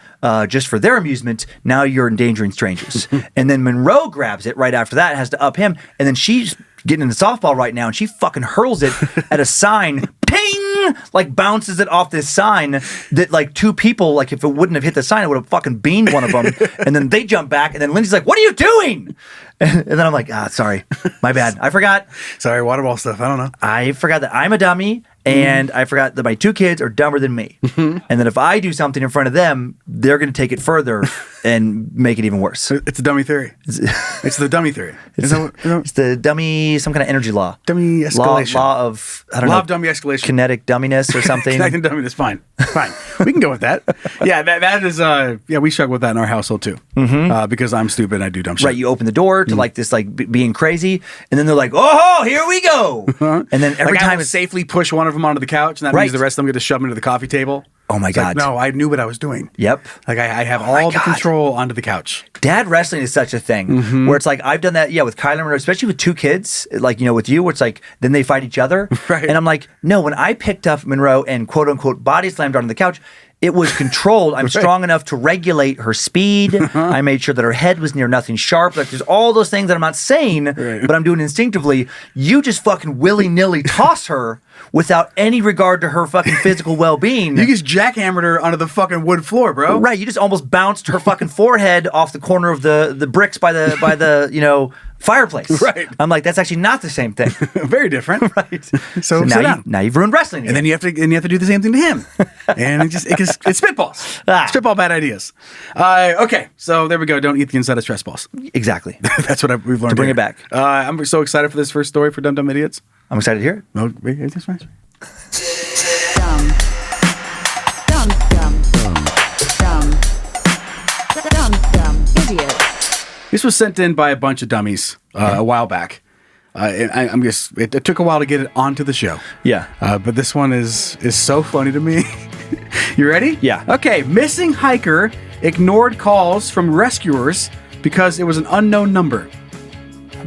just for their amusement. Now you're endangering strangers. And then Monroe grabs it right after that, has to up him, and then she's getting into softball right now, and she fucking hurls it at a sign. Ping! Like bounces it off this sign that like two people, like if it wouldn't have hit the sign, it would have fucking beamed one of them. And then they jump back, and then Lindsay's like, "What are you doing?" And then I'm like, sorry, my bad. I forgot. Sorry, water ball stuff. I don't know. I forgot that I'm a dummy, and I forgot that my two kids are dumber than me. And that if I do something in front of them, they're going to take it further and make it even worse. It's a dummy theory. It's the dummy theory. It's the dummy, some kind of energy law. Dummy escalation. Law of, I don't know. Law of dummy escalation. Kinetic dumminess or something. Kinetic dumminess. Fine. We can go with that. Yeah, that is, we struggle with that in our household too. Because I'm stupid and I do dumb shit. Right, you open the door to like this, like being crazy, and then they're like, "Oh, here we go!" And then every time I safely push one of them onto the couch, and that means the rest of them get to shove them into the coffee table. Oh my God! Like, no, I knew what I was doing. Yep. Like I have all the control onto the couch. Dad wrestling is such a thing where it's like I've done that, with Kyler and Monroe, especially with two kids, like with you, where it's like then they fight each other, right? And I'm like, no, when I picked up Monroe and quote unquote body slammed her onto the couch, it was controlled. I'm strong enough to regulate her speed. I made sure that her head was near nothing sharp. Like there's all those things that I'm not saying, but I'm doing instinctively. You just fucking willy-nilly toss her without any regard to her fucking physical well-being. You just jackhammered her onto the fucking wood floor, bro. Right. You just almost bounced her fucking forehead off the corner of the bricks by the fireplace. Right. I'm like, that's actually not the same thing. Very different. Right. So now you've ruined wrestling. And then you have to do the same thing to him. And it's spitballs. Spitball bad ideas. Okay, so there we go. Don't eat the inside of stress balls. Exactly. That's what we've learned. To bring here. it back. I'm so excited for this first story for Dumb Dumb Idiots. I'm excited to hear it. Oh, that's right. Dumb idiot. This was sent in by a bunch of dummies a while back. It took a while to get it onto the show. Yeah. But this one is so funny to me. You ready? Yeah. Okay. Missing hiker ignored calls from rescuers because it was an unknown number. Oh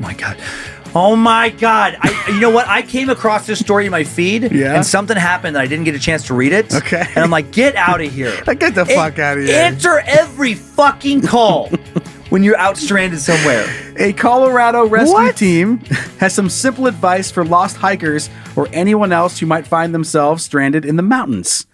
my God. You know what? I came across this story in my feed and something happened and I didn't get a chance to read it. Okay. And I'm like, get out of here. Get the fuck out of here. Answer every fucking call when you're out stranded somewhere. A Colorado rescue team has some simple advice for lost hikers or anyone else who might find themselves stranded in the mountains.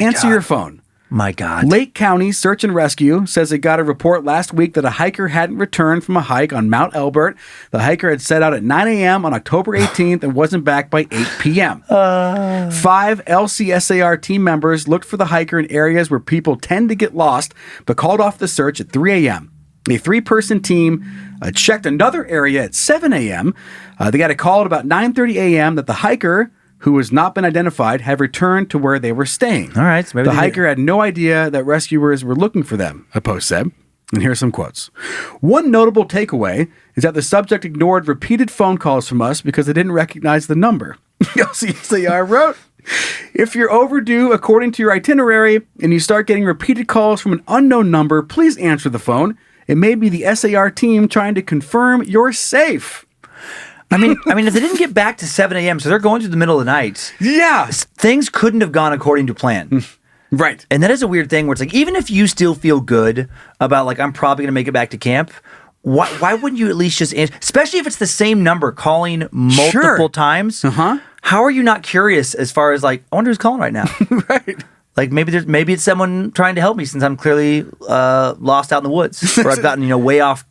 Answer your phone. My God. Lake County Search and Rescue says it got a report last week that a hiker hadn't returned from a hike on Mount Elbert. The hiker had set out at 9 a.m. on October 18th and wasn't back by 8 p.m. 5 LCSAR team members looked for the hiker in areas where people tend to get lost, but called off the search at 3 a.m. A 3-person team checked another area at 7 a.m. They got a call at about 9:30 a.m. that the hiker, who has not been identified, have returned to where they were staying. All right. So maybe the hiker had no idea that rescuers were looking for them, a post said. And here are some quotes. One notable takeaway is that the subject ignored repeated phone calls from us because they didn't recognize the number. LCSAR wrote, if you're overdue according to your itinerary and you start getting repeated calls from an unknown number, please answer the phone. It may be the SAR team trying to confirm you're safe. I mean, if they didn't get back to 7 a.m., so they're going through the middle of the night. Yeah. Things couldn't have gone according to plan. Right. And that is a weird thing where it's like, even if you still feel good about like, I'm probably going to make it back to camp, why wouldn't you at least just answer? Especially if it's the same number calling multiple times. How are you not curious as far as like, I wonder who's calling right now? Right. Like maybe it's someone trying to help me since I'm clearly lost out in the woods or I've gotten, way off,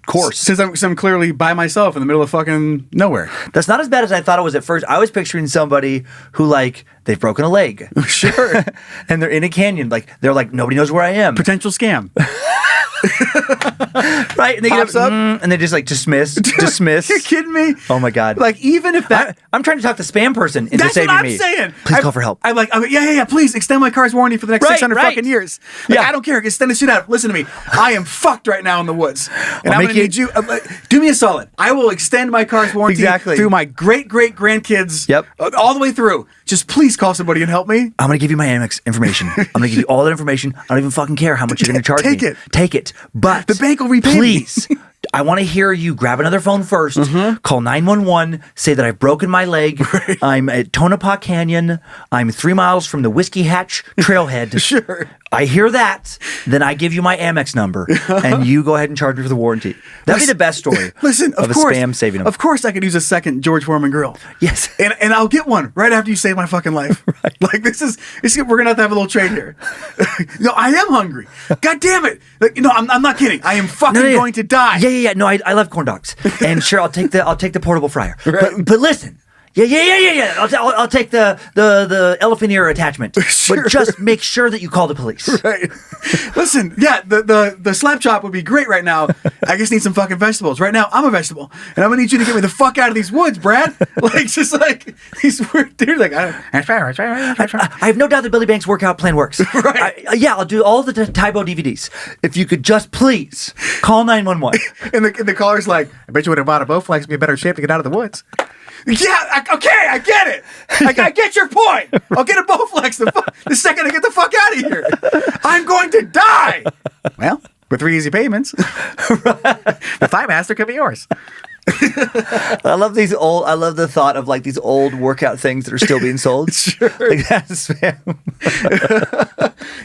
course. Since I'm clearly by myself in the middle of fucking nowhere. That's not as bad as I thought it was at first. I was picturing somebody who they've broken a leg. Sure. And they're in a canyon. They're like, nobody knows where I am. Potential scam. Right? And they Pops get up, up. and they just dismiss. You're kidding me? Oh my God. Even if that... I'm trying to talk the spam person into That's saving what I'm me. saying. Please call for help. I'm like, yeah, please extend my car's warranty for the next 600 fucking years. I don't care. Extend the shit out. Listen to me. I am fucked right now in the woods. And I'm going to need you. Do me a solid. I will extend my car's warranty through my great-great-grandkids. Yep. All the way through. Just please call somebody and help me. I'm going to give you my Amex information. I'm going to give you all that information. I don't even fucking care how much you're going to charge me. Take it. Take it. But the bank will repay please, I want to hear you grab another phone first, call 911, say that I've broken my leg. I'm at Tonopah Canyon. I'm 3 miles from the Whiskey Hatch trailhead. Sure. I hear that, then I give you my Amex number, and you go ahead and charge me for the warranty. That'd be the best story. Listen, of course, a spam saving them. Of course, I could use a second George Foreman grill. Yes. And I'll get one right after you save my fucking life. Right. Like we're gonna have to have a little trade here. No, I am hungry. God damn it! Like, I'm not kidding. I am fucking going to die. Yeah. No, I love corn dogs, and sure, I'll take the portable fryer. Right. But listen. Yeah. I'll take the elephant ear attachment. Sure. But just make sure that you call the police. Right. Listen, the slap chop would be great right now. I just need some fucking vegetables. Right now, I'm a vegetable. And I'm gonna need you to get me the fuck out of these woods, Brad. Like, just like these weird dudes, like, that's fair. I have no doubt that Billy Banks' workout plan works. Right. I'll do all the Tybo DVDs. If you could just please call 911. And the caller's like, I bet you would have bought a Bowflex to be in better shape to get out of the woods. Yeah, okay, I get it. I get your point. I'll get a Bowflex the second I get the fuck out of here. I'm going to die. Well, with 3 easy payments, the Thigh Master could be yours. I love the thought of like these old workout things that are still being sold. Sure. Like that's spam.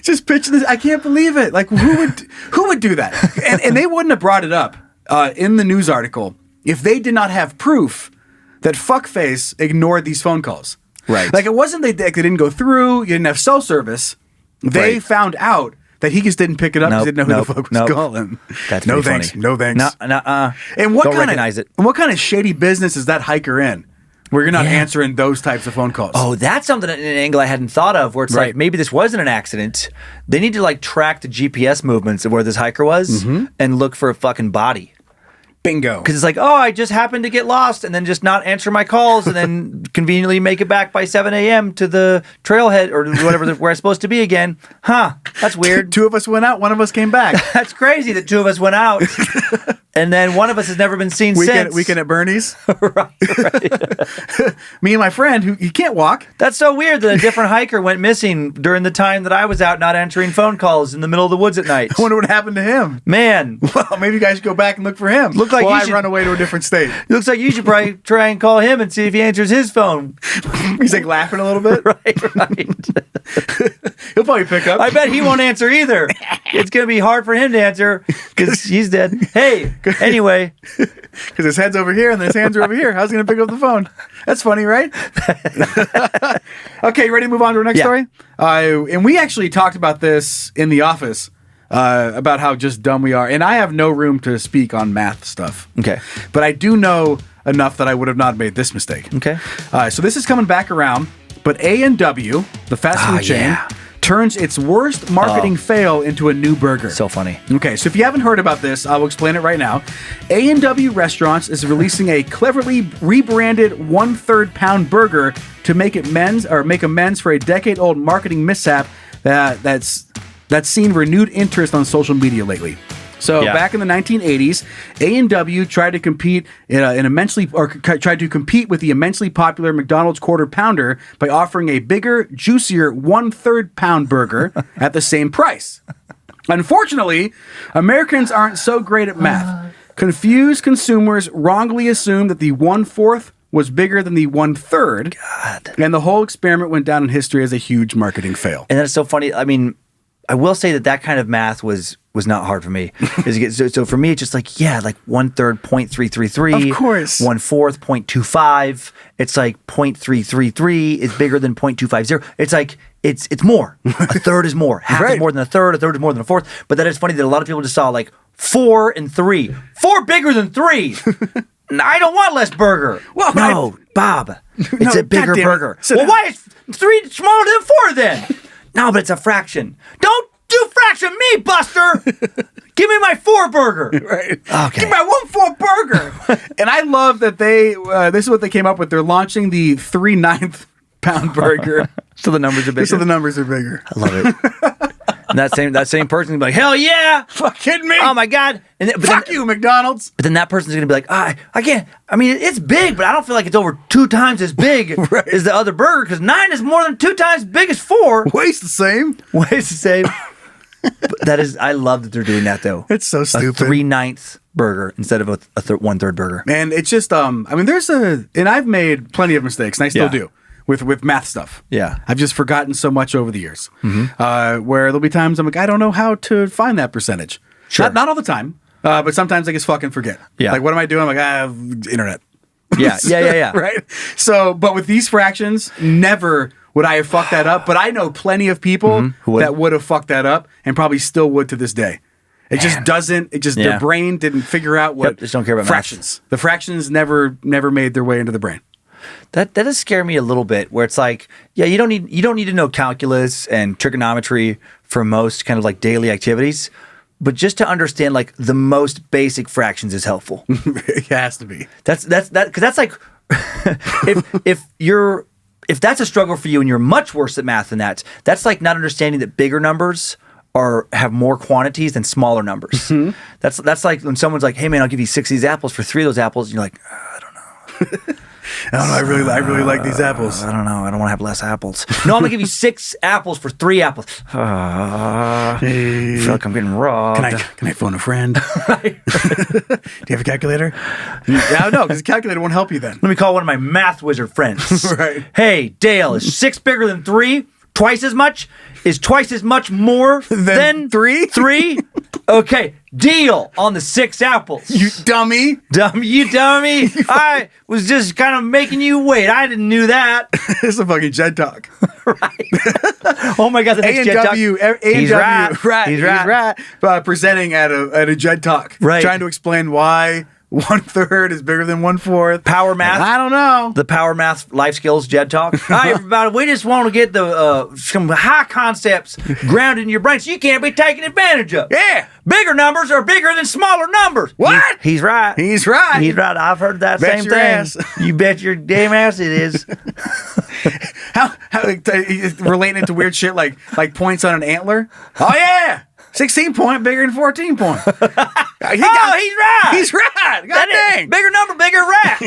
Just picture this. I can't believe it. Like who would do that? And they wouldn't have brought it up in the news article if they did not have proof that fuckface ignored these phone calls. Right. Like, it wasn't they didn't go through, you didn't have cell service. They found out that he just didn't pick it up because he didn't know who the fuck was calling. That's no pretty thanks. funny. No thanks. And Don't recognize it. And what kind of shady business is that hiker in? Where you're not answering those types of phone calls. Oh, that's something, an angle I hadn't thought of, where it's like, maybe this wasn't an accident. They need to like track the GPS movements of where this hiker was and look for a fucking body. Bingo. Because it's like, oh, I just happened to get lost and then just not answer my calls and then conveniently make it back by 7 a.m. to the trailhead or whatever where I'm supposed to be again. Huh, that's weird. 2 of us went out, 1 of us came back. That's crazy that 2 of us went out and then 1 of us has never been seen since. Weekend at Bernie's. Right. Me and my friend, who he can't walk. That's so weird that a different hiker went missing during the time that I was out not answering phone calls in the middle of the woods at night. I wonder what happened to him. Man. Well, maybe you guys should go back and look for him. Like I run away to a different state. Looks like you should probably try and call him and see if he answers his phone. He's like laughing a little bit. Right. He'll probably pick up. I bet he won't answer either. It's going to be hard for him to answer because he's dead. Hey, anyway. Because his head's over here and his hands are over here. How's he going to pick up the phone? That's funny, right? Okay, ready to move on to our next story? And we actually talked about this in the office. About how just dumb we are. And I have no room to speak on math stuff. Okay. But I do know enough that I would have not made this mistake. Okay. So this is coming back around, but A&W, the fast food chain, turns its worst marketing fail into a new burger. So funny. Okay, so if you haven't heard about this, I will explain it right now. A&W Restaurants is releasing a cleverly rebranded 1/3 pound burger to make amends for a decade-old marketing mishap that's seen renewed interest on social media lately. So back in the 1980s, A&W tried to compete with the immensely popular McDonald's Quarter Pounder by offering a bigger, juicier 1/3 pound burger at the same price. Unfortunately, Americans aren't so great at math. Confused consumers wrongly assumed that the 1/4 was bigger than the 1/3. God. And the whole experiment went down in history as a huge marketing fail. And that's so funny. I mean, I will say that kind of math was not hard for me. So for me, it's just like 1/3 0.333. Of course. 1/4 0.25. It's like 0.333 is bigger than 0.250. It's like it's more. A third is more. Half is more than a third is more than a fourth. But then it's funny that a lot of people just saw like 4 and 3. 4 bigger than 3. I don't want less burger. Well, no, Bob. It's a bigger burger. Well, why is 3 smaller than 4 then? No, but it's a fraction. Don't do fraction me, Buster. Give me my 4 burger. Right. Okay. Give me my 1/4 burger. And I love that they. This is what they came up with. They're launching the 3/9 pound burger. So the numbers are bigger. So the numbers are bigger. I love it. And that same person will be like, hell yeah! Fuck kidding me? Oh my god! Fuck you, McDonald's. But then that person's gonna be like, I can't. I mean, it's big, but I don't feel like it's over 2 times as big as the other burger because 9 is more than 2 times big as 4. Weighs the same. Weighs the same. I love that they're doing that though. It's so stupid. A 3/9 burger instead of a 1/3 burger. And it's just, I mean, and I've made plenty of mistakes, and I still do with math stuff. Yeah. I've just forgotten so much over the years. Where there'll be times I'm like, I don't know how to find that percentage. Sure. Not all the time, but sometimes I just fucking forget. Yeah. Like, what am I doing? I'm like, internet. Yeah. Right? So, but with these fractions, never would I have fucked that up. But I know plenty of people that would have fucked that up and probably still would to this day. It just doesn't. It just their brain didn't figure out what. Just don't care about fractions. The fractions never made their way into the brain. That does scare me a little bit. Where it's like, yeah, you don't need to know calculus and trigonometry for most kind of like daily activities, but just to understand like the most basic fractions is helpful. It has to be. That's because that's like if that's a struggle for you and you're much worse at math than that, that's like not understanding that bigger numbers have more quantities than smaller numbers. That's like when someone's like, "Hey man, I'll give you 6 of these apples for 3 of those apples," and you're like, "I don't know." I really like these apples. I don't know. I don't want to have less apples. No, I'm gonna give you 6 apples for 3 apples. I feel like I'm getting robbed. Can I phone a friend? Do you have a calculator? No, because the calculator won't help you then. Let me call one of my math wizard friends. Right. Hey, Dale, is 6 bigger than 3? Twice as much? Is twice as much more than 3? 3? Okay, deal on the 6 apples. You dummy. You dummy. I was just kind of making you wait. I didn't knew that. It's a fucking Jed talk. Right. Oh my God, the next Jed talk. He's right. He's right. Presenting at a Jed talk. Right. Trying to explain why 1/3 is bigger than 1/4. Power math. I don't know. The power math life skills Jed talk. Hi everybody, we just want to get some high concepts grounded in your brain so you can't be taken advantage of. Yeah. Bigger numbers are bigger than smaller numbers. What? He's right. He's right. He's right. I've heard that Bet same your thing. ass. You bet your damn ass it is. How relating it to weird shit like points on an antler? Oh yeah. 16 point bigger than 14 point. He's right. He's right. God dang. Bigger number, bigger rat.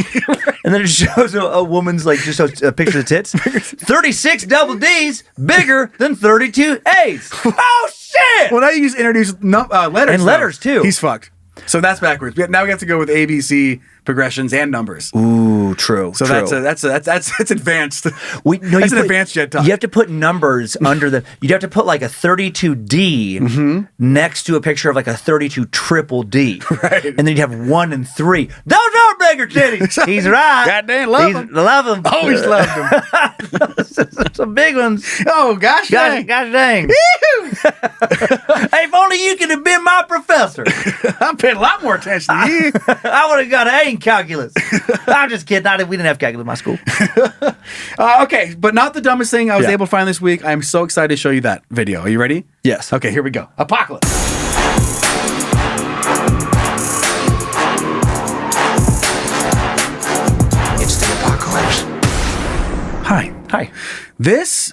And then it shows a woman's like just a picture of tits. 36 double D's bigger than 32 A's. Oh shit! Well, now you just introduce letters. And letters too. He's fucked. So that's backwards. Now we have to go with ABC progressions and numbers. Ooh, true. So true. that's advanced. That's an advanced Jed talk. You have to put numbers under the. You'd have to put like a 32D next to a picture of like a 32 triple D. Right. And then you'd have 1 and 3. Those are bigger titties. He's right. Goddamn, love him. Love him. Always loved him. Some big ones. Oh gosh dang. Gosh dang. Hey, if only you could have been my professor. I'm paying a lot more attention to you. I would have got an A in calculus. I'm just kidding. We didn't have calculus in my school. Okay, but not the dumbest thing I was able to find this week. I'm so excited to show you that video. Are you ready? Yes. Okay, here we go. Apocalypse. It's the apocalypse. Hi. This,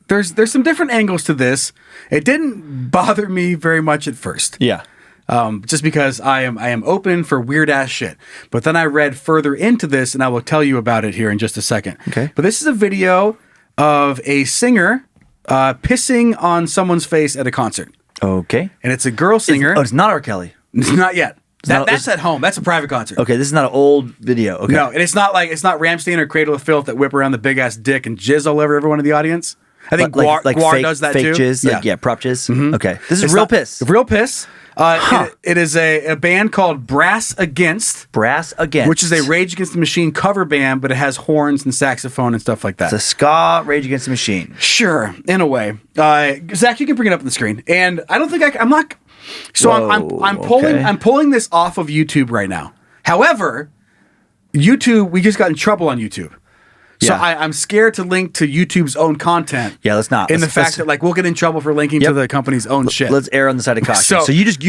there's some different angles to this. It didn't bother me very much at first. Yeah. Just because I am open for weird ass shit. But then I read further into this, and I will tell you about it here in just a second. Okay. But this is a video of a singer pissing on someone's face at a concert, Okay. and it's a girl singer. It's not R. Kelly. Not yet. not- That's at home. That's a private concert. Okay, this is not an old video. Okay. No, and it's not Rammstein or Cradle of Filth that whip around the big ass dick and jizz all over everyone in the audience. I think Guar fake, does that fake too. Jizz, prop jizz. Okay, this is It's real not- piss. Real piss. It is a band called Brass Against. Brass Against, Which is a Rage Against the Machine cover band, but it has horns and saxophone and stuff like that. It's a ska Rage Against the Machine. Sure, in a way. Zach, you can bring it up on the screen. And I don't think I'm not. So I'm pulling this off of YouTube right now. However, YouTube, we just got in trouble on YouTube. So Yeah. I'm scared to link to YouTube's own content. Yeah, let's not. In the fact that like we'll get in trouble for linking to the company's own shit. Let's err on the side of caution. So- So you just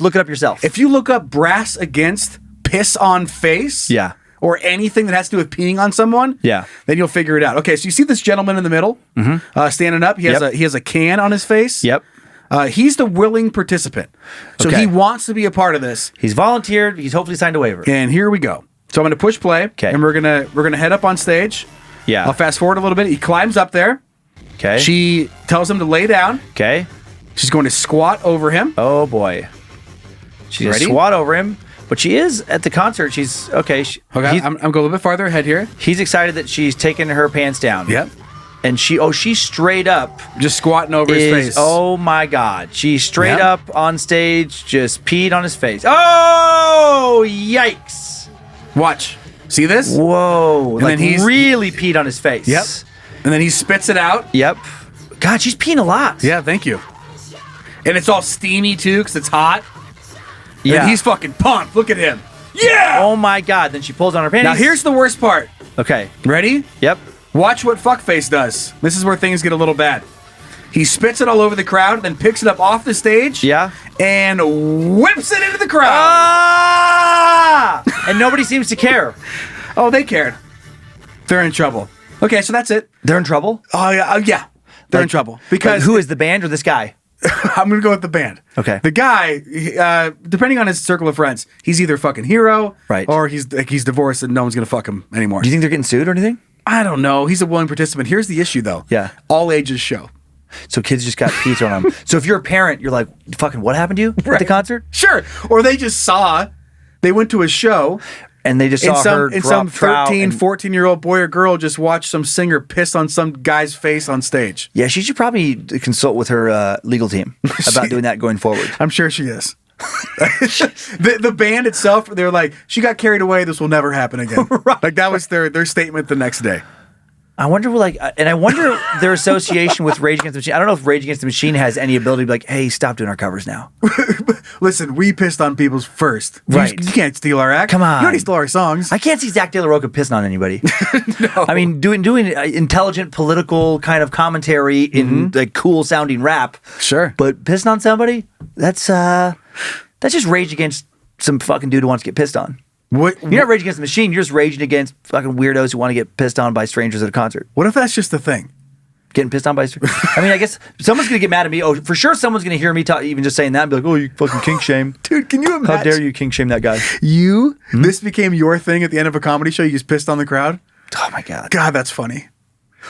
look it up yourself. If you look up Brass Against piss on face, Yeah. or anything that has to do with peeing on someone, Yeah. then you'll figure it out. Okay, so you see this gentleman in the middle, standing up. He has a can on his face. Yep. He's the willing participant, so Okay. he wants to be a part of this. He's volunteered. He's hopefully signed a waiver. And here we go. So I'm going to push play, Okay. and we're gonna head up on stage. Yeah. I'll fast forward a little bit. He climbs up there. Okay. She tells him to lay down. Okay. She's going to squat over him. Oh boy. She's gonna Ready? swat over him, but she is at the concert. She's okay. Okay, I'm going a little bit farther ahead here. He's excited that she's taking her pants down. Yep. And she's straight up. Just squatting over his face. Oh my God. She's straight Yep. up on stage, just peed on his face. Oh, yikes. Watch. See this? Whoa. then he's- really peed on his face. Yep. And then he spits it out. Yep. God, she's peeing a lot. Yeah, thank you. And it's all steamy too because it's hot. Yeah. And he's fucking pumped. Look at him. Yeah. Oh my God. Then she pulls on her panties. Now here's the worst part. Okay. Ready? Yep. Watch what fuckface does. This is where things get a little bad. He spits it all over the crowd, then picks it up off the stage. Yeah. And whips it into the crowd. Ah! And nobody seems to care. Oh, they cared. They're in trouble. Okay, so that's it. They're in trouble? Oh yeah. They're in trouble because Who is the band or this guy? I'm gonna go with the band. Okay. The guy, depending on his circle of friends, he's either fucking hero, Right. or he's divorced and no one's gonna fuck him anymore. Do you think they're getting sued or anything? I don't know. He's a willing participant. Here's the issue, though. Yeah. All ages show. So kids just got pee thrown on them. So if you're a parent, you're like, fucking what happened to you at the Right. concert? Sure. Or they went to a show And they just saw her and drop some trout 13, and- 14-year-old boy or girl just watched some singer piss on some guy's face on stage. Yeah, she should probably consult with her legal team about doing that going forward. I'm sure she is. the band itself, they're like, she got carried away. This will never happen again. Right. Like that was their statement the next day. I wonder, and I wonder their association with Rage Against the Machine. I don't know if Rage Against the Machine has any ability to be like, hey, stop doing our covers now. Listen, we pissed on people's first. Right. You can't steal our act. Come on. You already stole our songs. I can't see Zach De La Rocha pissing on anybody. No. I mean, doing intelligent political kind of commentary in like cool sounding rap. Sure. But pissing on somebody, that's just rage against some fucking dude who wants to get pissed on. What, You're not raging against the machine. You're just raging against fucking weirdos who want to get pissed on by strangers at a concert. what if that's just the thing? Getting pissed on by strangers. I mean, I guess someone's going to get mad at me. Oh, for sure someone's going to hear me talk, even just saying that and be like, oh, you fucking kink shame. Dude, can you imagine? How dare you kink shame that guy? This became your thing at the end of a comedy show? You just pissed on the crowd? Oh, my God. God, that's funny.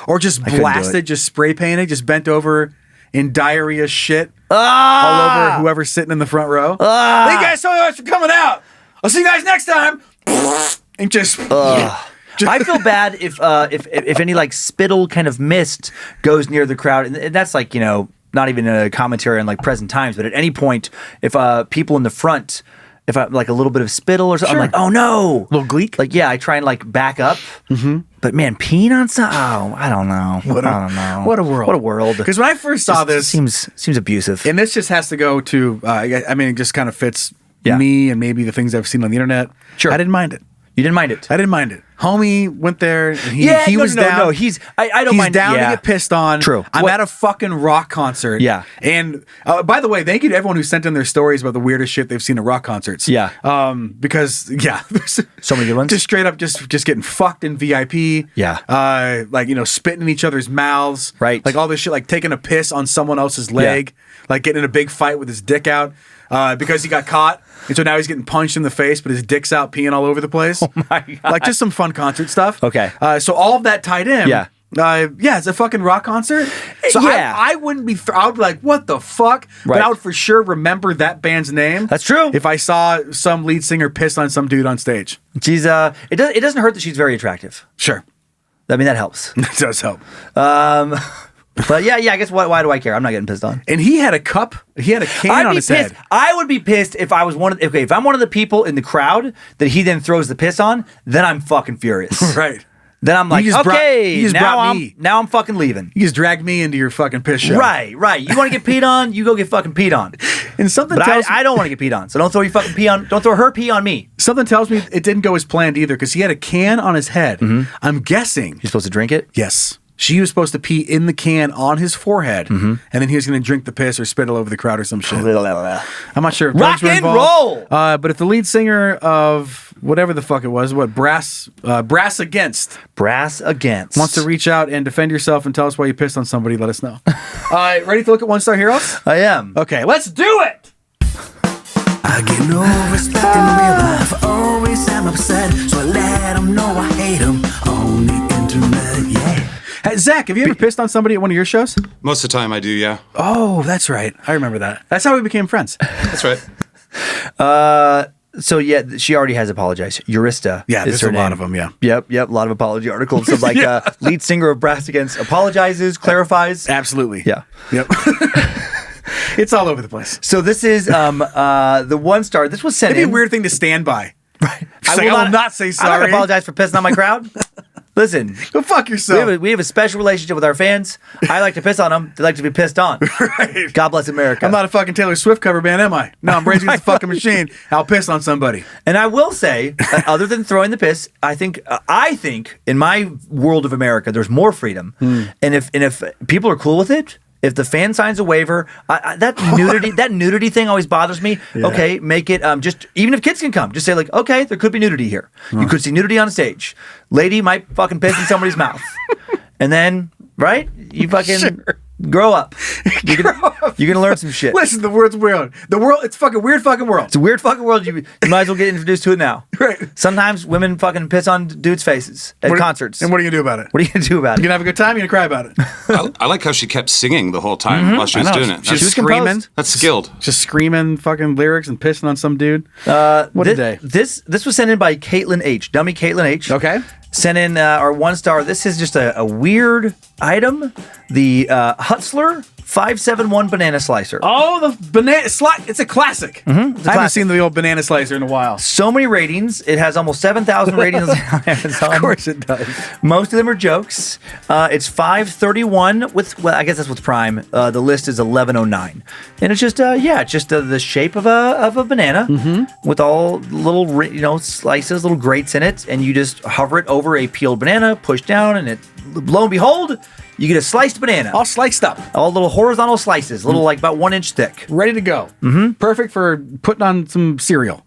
Or just couldn't do blasted, it. just spray painted, just bent over in diarrhea shit all Ah! over whoever's sitting in the front row. Thank you guys so much for coming out. I'll see you guys next time. And just... I feel bad if any like spittle kind of mist goes near the crowd, and that's like, you know, not even a commentary on like present times, but at any point, if people in the front, if I like a little bit of spittle or something, Sure. I'm like, oh no, Little gleek? Like, yeah, I try and like back up. Mm-hmm. But man, peeing on something, I don't know. I don't know. What a world. What a world. Because when I first saw this... seems abusive. And this just has to go to, I mean, it just kind of fits Yeah. me and maybe the things I've seen on the internet. Sure. I didn't mind it. You didn't mind it. I didn't mind it. Homie went there. And he no, was no, down. no. I don't He's mind. down yeah. to get pissed on. True. I'm What- at a fucking rock concert. Yeah. And by the way, thank you to everyone who sent in their stories about the weirdest shit they've seen at rock concerts. Yeah. Because there's So many good ones. Just straight up, just getting fucked in VIP. Yeah. Like, you know, spitting in each other's mouths. Right. Like all this shit, like taking a piss on someone else's leg. Like getting in a big fight with his dick out. Because he got caught, and so now he's getting punched in the face, but his dick's out peeing all over the place. Oh my God. Like just some fun concert stuff. Okay. So all of that tied in. Yeah. It's a fucking rock concert. So Yeah. I wouldn't be. I would be like, what the fuck? But Right. I would for sure remember that band's name. That's true. If I saw some lead singer piss on some dude on stage. She's it doesn't hurt that she's very attractive. Sure, I mean, that helps. it does help. But yeah, I guess why do I care? I'm not getting pissed on. And he had a cup. He had a can I'd on be his pissed. head. I would be pissed if I was if I'm one of the people in the crowd that he then throws the piss on, then I'm fucking furious. Right. Then I'm like, just brought- okay, you just now brought me. I'm fucking leaving. You just dragged me into your fucking piss show. Right. You want to get peed on? You go get fucking peed on. And something But tells I don't want to get peed on. So don't throw your fucking pee on. Don't throw her pee on me. Something tells me it didn't go as planned either because he had a can on his head. I'm guessing. You're supposed to drink it. Yes. She was supposed to pee in the can on his forehead, and then he was going to drink the piss or spit it all over the crowd or some shit. I'm not sure if Rock drugs were and involved. roll! But if the lead singer of whatever the fuck it was, Brass Against, Brass Against wants to reach out and defend yourself and tell us why you pissed on somebody, let us know. Ready to look at 1-star heroes? I am. Okay, let's do it! I get no respect in real life. Always am upset, so I let them know I hate them on the internet. Yeah. Zach, have you ever pissed on somebody at one of your shows? Most of the time I do, yeah. Oh, that's right. I remember that. That's how we became friends. That's right. So yeah, she already has apologized. Eurista. Yeah, is there's her a lot name. of them, yeah. Yep. A lot of apology articles of like lead singer of Brass Against apologizes, clarifies. Absolutely. Yeah. Yep. It's all over the place. So this is the 1 star. This was sent It'd be in. a weird thing to stand by. Right. I will not say I'm not sorry. gonna apologize for pissing on my crowd. Listen, Go fuck yourself. we have a special relationship with our fans. I like to piss on them. They like to be pissed on. Right. God bless America. I'm not a fucking Taylor Swift cover band, am I? No, I'm Rage Against the fucking Machine. I'll piss on somebody. And I will say, other than throwing the piss, I think in my world of America, there's more freedom. And if people are cool with it, if the fan signs a waiver, that nudity thing always bothers me. Yeah. Okay, make it just even if kids can come, just say like, okay, there could be nudity here. You could see nudity on stage. Lady might fucking piss in somebody's mouth, and then you fucking. Grow up. You're gonna learn some shit. Listen, the world's weird. It's a fucking weird fucking world. It's a weird fucking world. You might as well get introduced to it now. Right. Sometimes women fucking piss on dudes' faces at concerts. And what are you gonna do about it? What are you gonna do about You it? gonna have a good time? You're gonna cry about it. I like how she kept singing the whole time while she was doing it. She was was screaming. composed. That's skilled. Just screaming fucking lyrics and pissing on some dude. What a day. This was sent in by Caitlin H. Dummy Caitlin H. Okay. Sent in our 1 star. This is just a weird item. The Hutzler 571 banana slicer. Oh, the banana slice. It's a classic. I haven't classic. seen the old banana slicer in a while. So many ratings. It has almost 7,000 ratings on Amazon. Of course it does. Most of them are jokes. It's 531 with, well, I guess that's with Prime. The list is 1109, and it's just the shape of a banana with all little slices, little grates in it, and you just hover it over a peeled banana, push down, and it, lo and behold, you get a sliced banana. All sliced up. All little horizontal slices, little like about 1 inch thick. Ready to go. Perfect for putting on some cereal.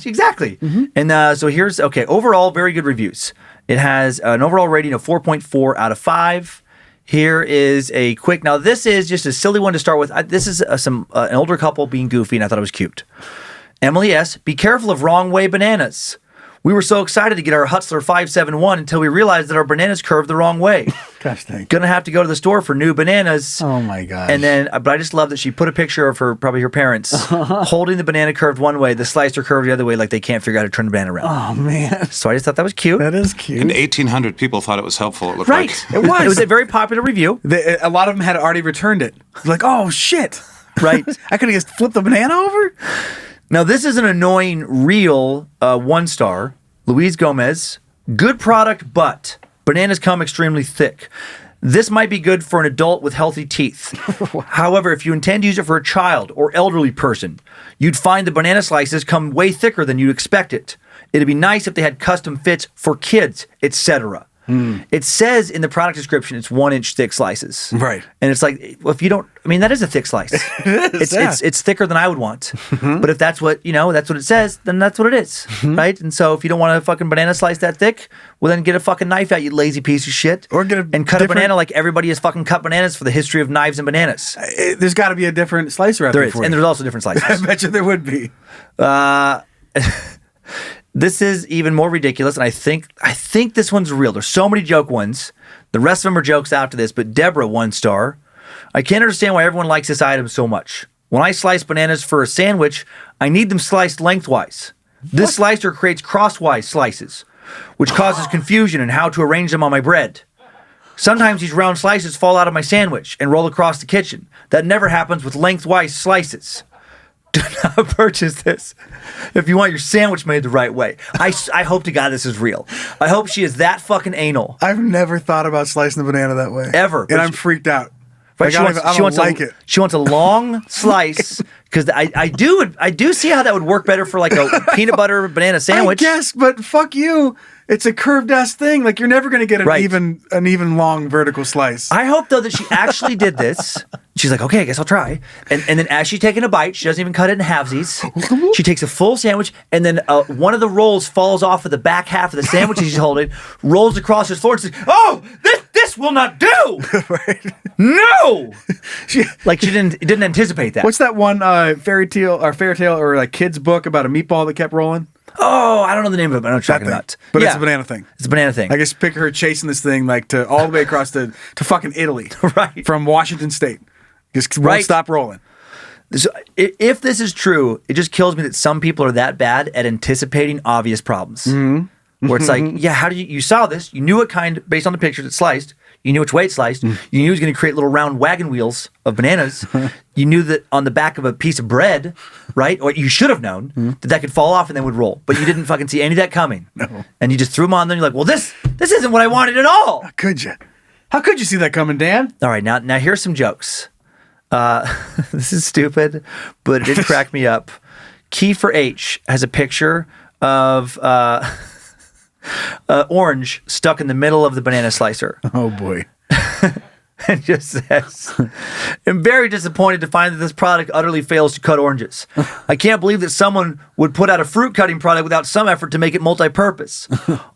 Exactly. And so here's, overall, very good reviews. It has an overall rating of 4.4 out of 5. Here is a quick, now this is just a silly one to start with. This is an older couple being goofy, and I thought it was cute. Emily S., be careful of wrong way bananas. We were so excited to get our Hutzler 571 until we realized that our bananas curved the wrong way. Gosh dang. Gonna have to go to the store for new bananas. Oh my gosh. And then, but I just love that she put a picture of probably her parents, holding the banana curved one way, the slicer curved the other way, like they can't figure out how to turn the banana around. Oh man. So I just thought that was cute. That is cute. And 1,800 people thought it was helpful. It looked Right. like. It was. It was a very popular review. A lot of them had already returned it. Like, oh shit. Right. I could have just flipped the banana over. Now, this is an annoying real 1 star. Luis Gomez, good product, but bananas come extremely thick. This might be good for an adult with healthy teeth. However, if you intend to use it for a child or elderly person, you'd find the banana slices come way thicker than you'd expect it. It'd be nice if they had custom fits for kids, etc. It says in the product description it's 1 inch thick slices. Right. And it's like, well, if you don't, I mean, that is a thick slice. It's thicker than I would want. But if that's what, that's what it says, then that's what it is. Right? And so if you don't want a fucking banana slice that thick, well, then get a fucking knife out, you lazy piece of shit. Or get a and cut a different- banana like everybody has fucking cut bananas for the history of knives and bananas. There's got to be a different slicer out There there is. for And you. there's also different I slices. bet you there would be. This is even more ridiculous, and I think this one's real. There's so many joke ones. The rest of them are jokes after this, but Deborah, 1 star. I can't understand why everyone likes this item so much. When I slice bananas for a sandwich, I need them sliced lengthwise. This slicer creates crosswise slices, which causes confusion in how to arrange them on my bread. Sometimes these round slices fall out of my sandwich and roll across the kitchen. That never happens with lengthwise slices. Do not purchase this if you want your sandwich made the right way. I hope to God this is real. I hope she is that fucking anal. I've never thought about slicing the banana that way. Ever. And But I'm freaked out. Right? Like, I don't like it. She wants a long slice because I do see how that would work better for like a peanut butter banana sandwich. I guess, but fuck you. It's a curved ass thing. Like you're never going to get an Right. even long vertical slice. I hope though that she actually did this. She's like, okay, I guess I'll try. And then as she's taking a bite, she doesn't even cut it in halvesies. She takes a full sandwich, and then one of the rolls falls off of the back half of the sandwich she's holding, rolls across his floor, and says, "Oh, this will not do." Right. No, she didn't anticipate that. What's that one fairy tale or like kids book about a meatball that kept rolling? Oh, I don't know the name of it, but I know what you're That talking thing. about. But Yeah. it's a banana thing. It's a banana thing. I guess picture her chasing this thing like to all the way across to fucking Italy. Right. From Washington State. Just won't Right. stop rolling. So, if this is true, it just kills me that some people are that bad at anticipating obvious problems. Where it's like, yeah, how do you saw this? You knew what kind, based on the pictures it sliced. You knew which way it sliced. You knew it was going to create little round wagon wheels of bananas. You knew that on the back of a piece of bread, right? Or you should have known that could fall off and then would roll. But you didn't fucking see any of that coming. No. And you just threw them on. Then you're like, well, this isn't what I wanted at all. How could you? How could you see that coming, Dan? All right, now here's some jokes. This is stupid, but it did crack me up. Key for H has a picture of orange stuck in the middle of the banana slicer. Oh boy. And just says, I'm very disappointed to find that this product utterly fails to cut oranges. I can't believe that someone would put out a fruit cutting product without some effort to make it multi-purpose.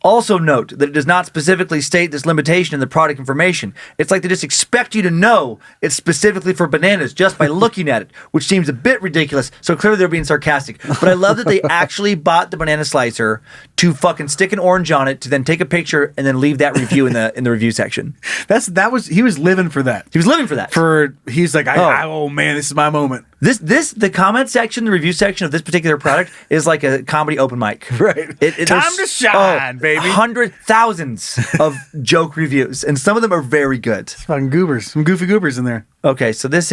Also note that it does not specifically state this limitation in the product information. It's like they just expect you to know it's specifically for bananas just by looking at it, which seems a bit ridiculous. So clearly they're being sarcastic. But I love that they actually bought the banana slicer to fucking stick an orange on it, to then take a picture and then leave that review in the review section. He was living for that. He was living for that. He's like, oh man, this is my moment. The comment section, the review section of this particular product is like a comedy open mic. Right. Time to shine, baby. Thousands of joke reviews, and some of them are very good. Fucking goobers. Some goofy goobers in there. Okay, so this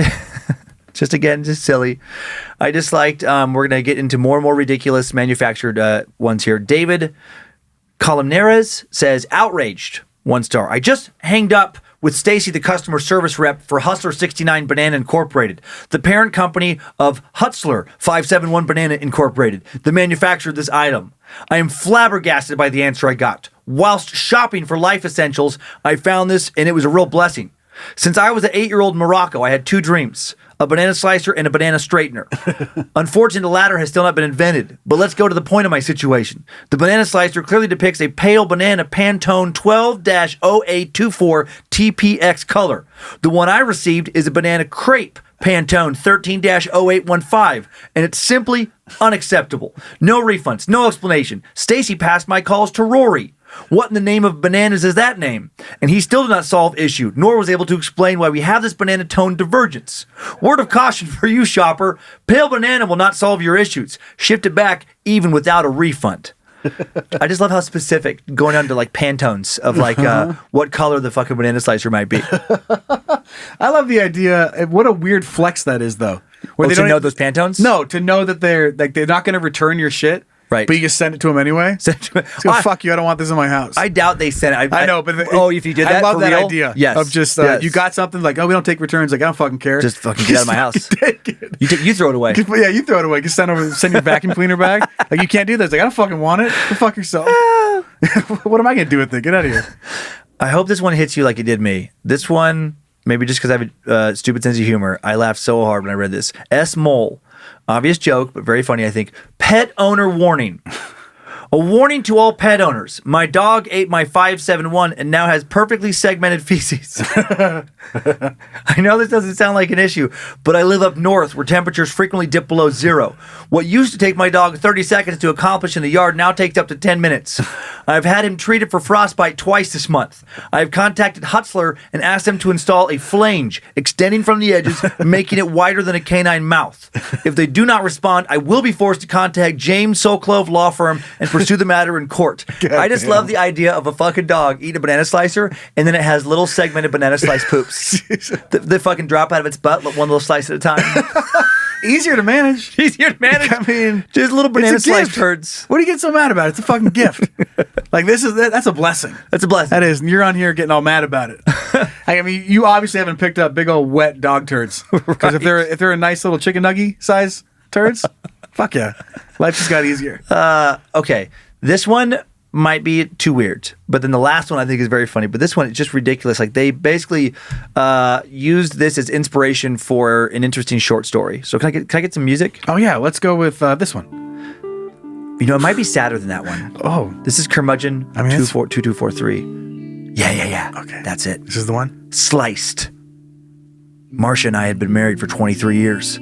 just silly. I just liked, we're going to get into more and more ridiculous manufactured ones here. David Columnares says, outraged, 1 star. I just hanged up with Stacy, the customer service rep for Hustler 69 Banana Incorporated, the parent company of Hutzler 571 Banana Incorporated, the manufacturer of this item. I am flabbergasted by the answer I got. Whilst shopping for life essentials, I found this and it was a real blessing. Since I was an 8-year-old in Morocco, I had 2 dreams, a banana slicer and a banana straightener. Unfortunately, the latter has still not been invented, but let's go to the point of my situation. The banana slicer clearly depicts a pale banana Pantone 12-0824 TPX color. The one I received is a banana crepe Pantone 13-0815, and it's simply unacceptable. No refunds, no explanation. Stacy passed my calls to Rory. What in the name of bananas is that name? And he still did not solve issue, nor was able to explain why we have this banana tone divergence. Word of caution for you, shopper. Pale banana will not solve your issues. Shift it back even without a refund. I just love how specific, going on to like Pantones of like what color the fucking banana slicer might be. I love the idea. What a weird flex that is, though. Where they don't know those Pantones? No, to know that they're not going to return your shit. Right. But you just send it to them anyway? So fuck you, I don't want this in my house. I doubt they sent it. I know, but if you did that, I love for that real? idea. Yes. Of just, yes. you got something, like, oh, we don't take returns. Like, I don't fucking care. Just fucking get out of my house. Take it. You throw it away. Yeah, you throw it away. Just send your vacuum cleaner bag. Like, you can't do this. Like, I don't fucking want it. Go fuck yourself. What am I going to do with it? Get out of here. I hope this one hits you like it did me. This one, maybe just because I have a stupid sense of humor, I laughed so hard when I read this. S. Mole. Obvious joke, but very funny, I think. Pet owner warning. A warning to all pet owners. My dog ate my 571 and now has perfectly segmented feces. I know this doesn't sound like an issue, but I live up north where temperatures frequently dip below 0. What used to take my dog 30 seconds to accomplish in the yard now takes up to 10 minutes. I've had him treated for frostbite twice this month. I've contacted Hutzler and asked them to install a flange extending from the edges, making it wider than a canine mouth. If they do not respond, I will be forced to contact James Soclove Law Firm and pursue the matter in court. I just love the idea of a fucking dog eating a banana slicer and then it has little segmented banana slice poops. They fucking drop out of its butt, one little slice at a time. Easier to manage. Easier to manage. I mean, just little banana slice gift. turds. What do you get so mad about? It's a fucking gift. Like, that's a blessing. That's a blessing. That is. And you're on here getting all mad about it. I mean, you obviously haven't picked up big old wet dog turds. Because if they're a nice little chicken nugget size turds, fuck yeah. Life just got easier. Okay. This one might be too weird, but then the last one I think is very funny. But this one is just ridiculous. Like, they basically used this as inspiration for an interesting short story. So can I get some music? Oh yeah, let's go with this one. You know, it might be sadder than that one. Oh, this is Curmudgeon 2243. Yeah. Okay, that's it. This is the one. Sliced. Marcia and I had been married for 23 years.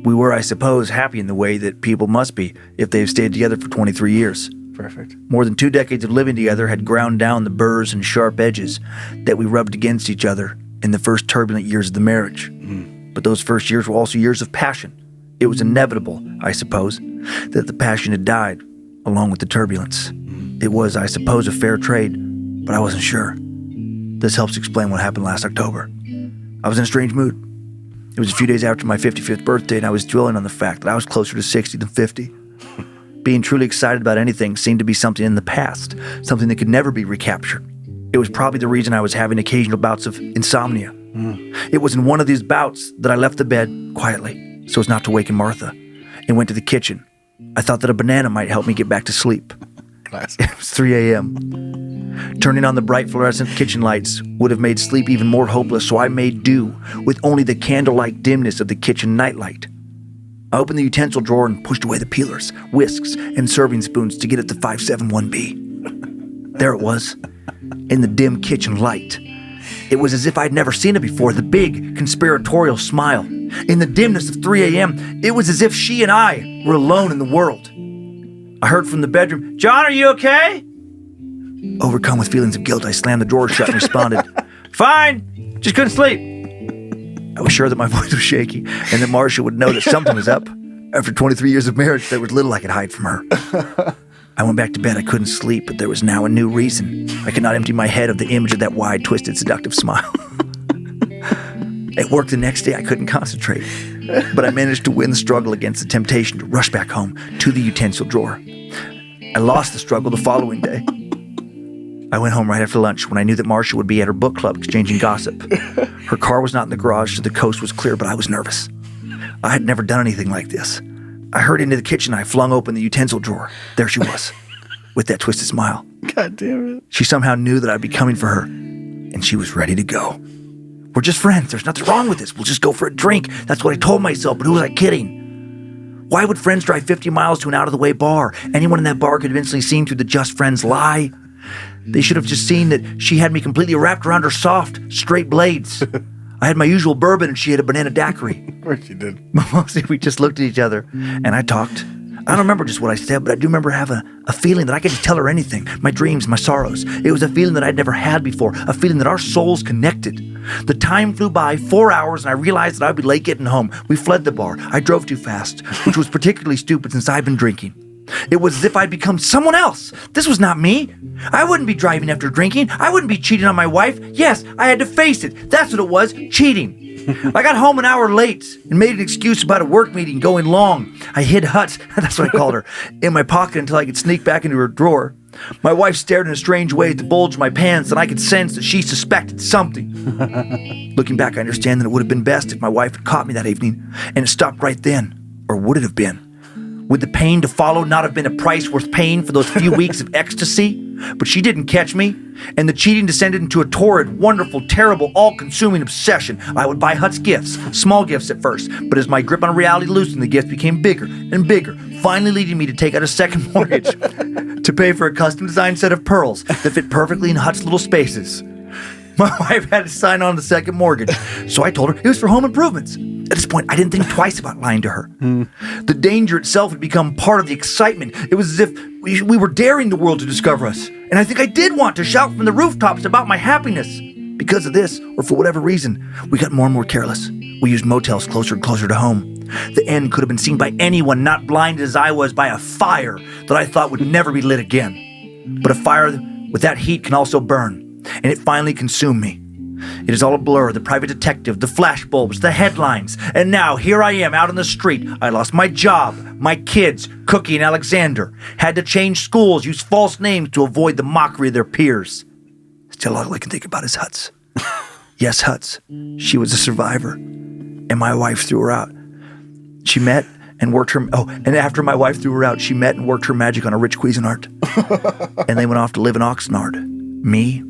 We were, I suppose, happy in the way that people must be if they've stayed together for 23 years. Perfect. More than 2 decades of living together had ground down the burrs and sharp edges that we rubbed against each other in the first turbulent years of the marriage. But those first years were also years of passion. It was inevitable, I suppose, that the passion had died along with the turbulence. It was, I suppose, a fair trade, but I wasn't sure. This helps explain what happened last October. I was in a strange mood. It was a few days after my 55th birthday, and I was dwelling on the fact that I was closer to 60 than 50. Being truly excited about anything seemed to be something in the past, something that could never be recaptured. It was probably the reason I was having occasional bouts of insomnia. It was in one of these bouts that I left the bed quietly, so as not to waken Martha, and went to the kitchen. I thought that a banana might help me get back to sleep. Classic. It was 3 a.m. Turning on the bright fluorescent kitchen lights would have made sleep even more hopeless, so I made do with only the candle-like dimness of the kitchen nightlight. I opened the utensil drawer and pushed away the peelers, whisks, and serving spoons to get at the 571B. There it was, in the dim kitchen light. It was as if I'd never seen it before, the big, conspiratorial smile. In the dimness of 3 a.m., it was as if she and I were alone in the world. I heard from the bedroom, "John, are you okay?" Overcome with feelings of guilt, I slammed the drawer shut and responded, "Fine, just couldn't sleep." I was sure that my voice was shaky and that Marcia would know that something was up. After 23 years of marriage, there was little I could hide from her. I went back to bed. I couldn't sleep, but there was now a new reason. I could not empty my head of the image of that wide, twisted, seductive smile. At work the next day, I couldn't concentrate, but I managed to win the struggle against the temptation to rush back home to the utensil drawer. I lost the struggle the following day. I went home right after lunch when I knew that Marcia would be at her book club exchanging gossip. Her car was not in the garage, so the coast was clear, but I was nervous. I had never done anything like this. I hurried into the kitchen. I flung open the utensil drawer. There she was, with that twisted smile. God damn it. She somehow knew that I'd be coming for her, and she was ready to go. We're just friends. There's nothing wrong with this. We'll just go for a drink. That's what I told myself, but who was I kidding? Why would friends drive 50 miles to an out-of-the-way bar? Anyone in that bar could have instantly seen through the just friends lie. They should have just seen that she had me completely wrapped around her soft, straight blades. I had my usual bourbon and she had a banana daiquiri. Of course you did. Mostly we just looked at each other and I talked. I don't remember just what I said, but I do remember having a feeling that I could just tell her anything. My dreams, my sorrows. It was a feeling that I'd never had before. A feeling that our souls connected. The time flew by, 4 hours, and I realized that I'd be late getting home. We fled the bar. I drove too fast, which was particularly stupid since I'd been drinking. It was as if I'd become someone else. This was not me. I wouldn't be driving after drinking. I wouldn't be cheating on my wife. Yes, I had to face it. That's what it was, cheating. I got home an hour late and made an excuse about a work meeting going long. I hid Hut, that's what I called her, in my pocket until I could sneak back into her drawer. My wife stared in a strange way at the bulge of my pants, and I could sense that she suspected something. Looking back, I understand that it would have been best if my wife had caught me that evening, and it stopped right then. Or would it have been? Would the pain to follow not have been a price worth paying for those few weeks of ecstasy? But she didn't catch me, and the cheating descended into a torrid, wonderful, terrible, all-consuming obsession. I would buy Hut's gifts, small gifts at first, but as my grip on reality loosened, the gifts became bigger and bigger, finally leading me to take out a second mortgage to pay for a custom-designed set of pearls that fit perfectly in Hut's little spaces. My wife had to sign on the second mortgage, so I told her it was for home improvements. At this point, I didn't think twice about lying to her. The danger itself had become part of the excitement. It was as if we were daring the world to discover us. And I think I did want to shout from the rooftops about my happiness. Because of this, or for whatever reason, we got more and more careless. We used motels closer and closer to home. The end could have been seen by anyone not blinded as I was by a fire that I thought would never be lit again. But a fire with that heat can also burn, and it finally consumed me. It is all a blur, the private detective, the flashbulbs, the headlines. And now, here I am out on the street. I lost my job, my kids, Cookie and Alexander. Had to change schools, use false names to avoid the mockery of their peers. Still, all I can think about is Huts. Yes, Huts. She was a survivor. And my wife threw her out. She met and worked her... and after my wife threw her out, she met and worked her magic on a rich Cuisinart. And they went off to live in Oxnard. Me,